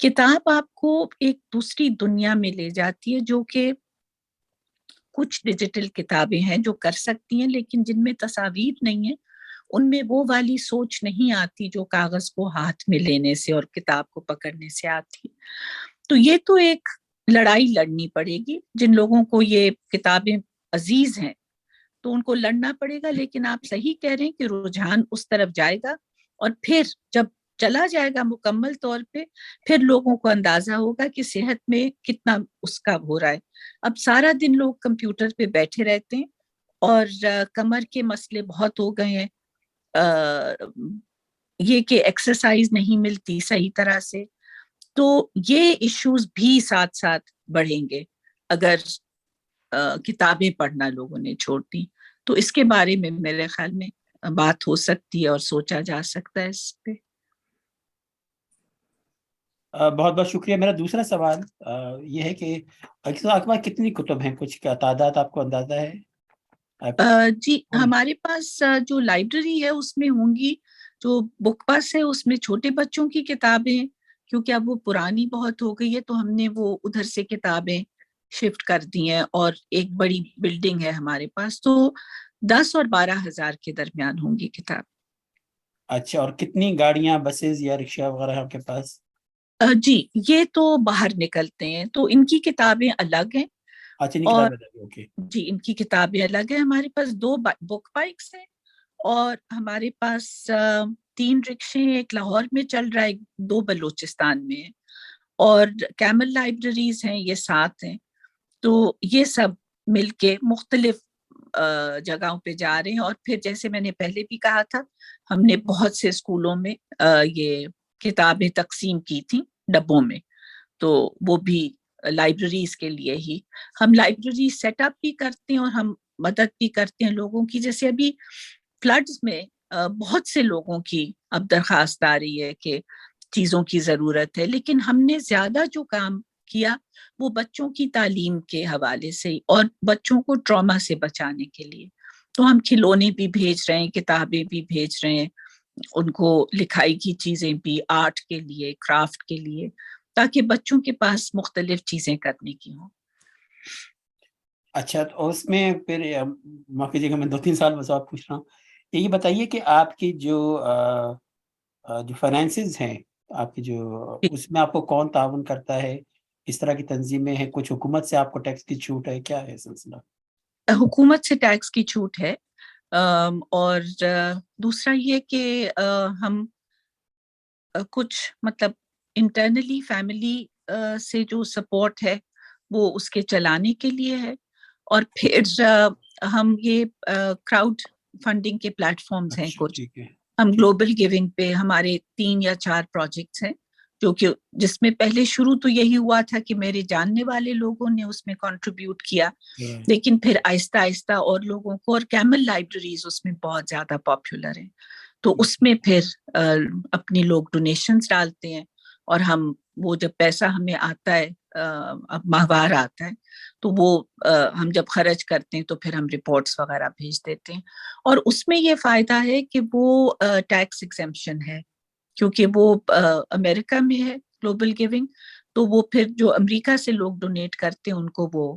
کتاب آپ کو ایک دوسری دنیا میں لے جاتی ہے، جو کہ کچھ ڈیجیٹل کتابیں ہیں جو کر سکتی ہیں، لیکن جن میں تصاویر نہیں ہیں، ان میں وہ والی سوچ نہیں آتی جو کاغذ کو ہاتھ میں لینے سے اور کتاب کو پکڑنے سے آتی. تو یہ تو ایک لڑائی لڑنی پڑے گی. جن لوگوں کو یہ کتابیں عزیز ہیں تو ان کو لڑنا پڑے گا، لیکن آپ صحیح کہہ رہے ہیں کہ رجحان اس طرف جائے گا، اور پھر جب چلا جائے گا مکمل طور پہ، پھر لوگوں کو اندازہ ہوگا کہ صحت میں کتنا اس کا ہو رہا ہے. اب سارا دن لوگ کمپیوٹر پہ بیٹھے رہتے ہیں اور کمر کے مسئلے بہت ہو گئے ہیں، یہ کہ ایکسرسائز نہیں ملتی صحیح طرح سے، تو یہ ایشوز بھی ساتھ ساتھ بڑھیں گے اگر کتابیں پڑھنا لوگوں نے چھوڑ دی. تو اس کے بارے میں میرے خیال میں بات ہو سکتی ہے اور سوچا جا سکتا ہے اس پہ. بہت بہت شکریہ. میرا دوسرا سوال یہ ہے کہ آپ کے پاس کتنی کتب ہیں؟ کچھ کا تعداد آپ کو اندازہ ہے؟ جی ہمارے پاس جو لائبریری ہے اس میں ہوں گی، جو بک پاس ہے اس میں چھوٹے بچوں کی کتابیں، کیونکہ اب وہ پرانی بہت ہو گئی ہے تو ہم نے وہ ادھر سے کتابیں شفٹ کر دی ہیں، اور ایک بڑی بلڈنگ ہے ہمارے پاس، تو 10 اور 12 ہزار کے درمیان ہوں گی کتاب. اچھا، اور کتنی گاڑیاں، بسز یا رکشہ وغیرہ آپ کے پاس؟ جی یہ تو باہر نکلتے ہیں تو ان کی کتابیں الگ ہیں. اور جی ان کی کتابیں الگ ہیں. ہمارے پاس 2 بک بائکس ہیں، اور ہمارے پاس 3 رکشے ہیں، ایک لاہور میں چل رہا ہے، 2 بلوچستان میں ہیں، اور کیمل لائبریریز ہیں، یہ 7 ہیں. تو یہ سب مل کے مختلف جگہوں پہ جا رہے ہیں. اور پھر جیسے میں نے پہلے بھی کہا تھا، ہم نے بہت سے اسکولوں میں یہ کتابیں تقسیم کی تھیں ڈبوں میں، تو وہ بھی لائبریریز کے لیے ہی. ہم لائبریری سیٹ اپ بھی کرتے ہیں اور ہم مدد بھی کرتے ہیں لوگوں کی. جیسے ابھی فلڈز میں بہت سے لوگوں کی اب درخواست آ رہی ہے کہ چیزوں کی ضرورت ہے، لیکن ہم نے زیادہ جو کام کیا وہ بچوں کی تعلیم کے حوالے سے اور بچوں کو ٹراما سے بچانے کے لیے. تو ہم کھلونے بھی بھیج رہے ہیں، کتابیں بھی بھیج رہے ہیں، ان کو لکھائی کی چیزیں بھی، آرٹ کے لیے، کرافٹ کے لیے، تاکہ بچوں کے پاس مختلف چیزیں کرنے کی ہوں. اچھا، تو اس میں پھر معاف کیجیے گا میں 2-3 سال میں سوال پوچھ رہا ہوں. یہ بتائیے کہ آپ کی جو فائنینسز ہیں آپ کی، جو اس میں آپ کو کون تعاون کرتا ہے؟ اس طرح کی تنظیمیں ہیں؟ کچھ حکومت سے آپ کو ٹیکس کی چھوٹ ہے؟ کیا ہے سلسلہ؟ حکومت سے ٹیکس کی چھوٹ ہے، اور دوسرا یہ کہ ہم کچھ مطلب انٹرنلی فیملی سے جو سپورٹ ہے وہ اس کے چلانے کے لیے ہے. اور پھر ہم یہ کراؤڈ فنڈنگ کے پلیٹ فارمز ہیں کچھ، ہم گلوبل گیونگ پہ ہمارے 3 یا 4 پروجیکٹس ہیں، جو کہ جس میں پہلے شروع تو یہی ہوا تھا کہ میرے جاننے والے لوگوں نے اس میں کنٹریبیوٹ کیا، لیکن پھر آہستہ آہستہ اور لوگوں کو، اور کیمل لائبریریز اس میں بہت زیادہ پاپولر ہیں، تو اس میں پھر اپنے لوگ ڈونیشنز ڈالتے ہیں، اور ہم وہ جب پیسہ ہمیں آتا ہے، اب ماہوار آتا ہے، تو وہ ہم جب خرچ کرتے ہیں تو پھر ہم رپورٹس وغیرہ بھیج دیتے ہیں. اور اس میں یہ فائدہ ہے کہ وہ ٹیکس ایگزمپشن ہے، کیونکہ وہ امریکہ میں ہے گلوبل گیونگ، تو وہ پھر جو امریکہ سے لوگ ڈونیٹ کرتے ہیں ان کو وہ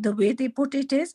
the way they put it is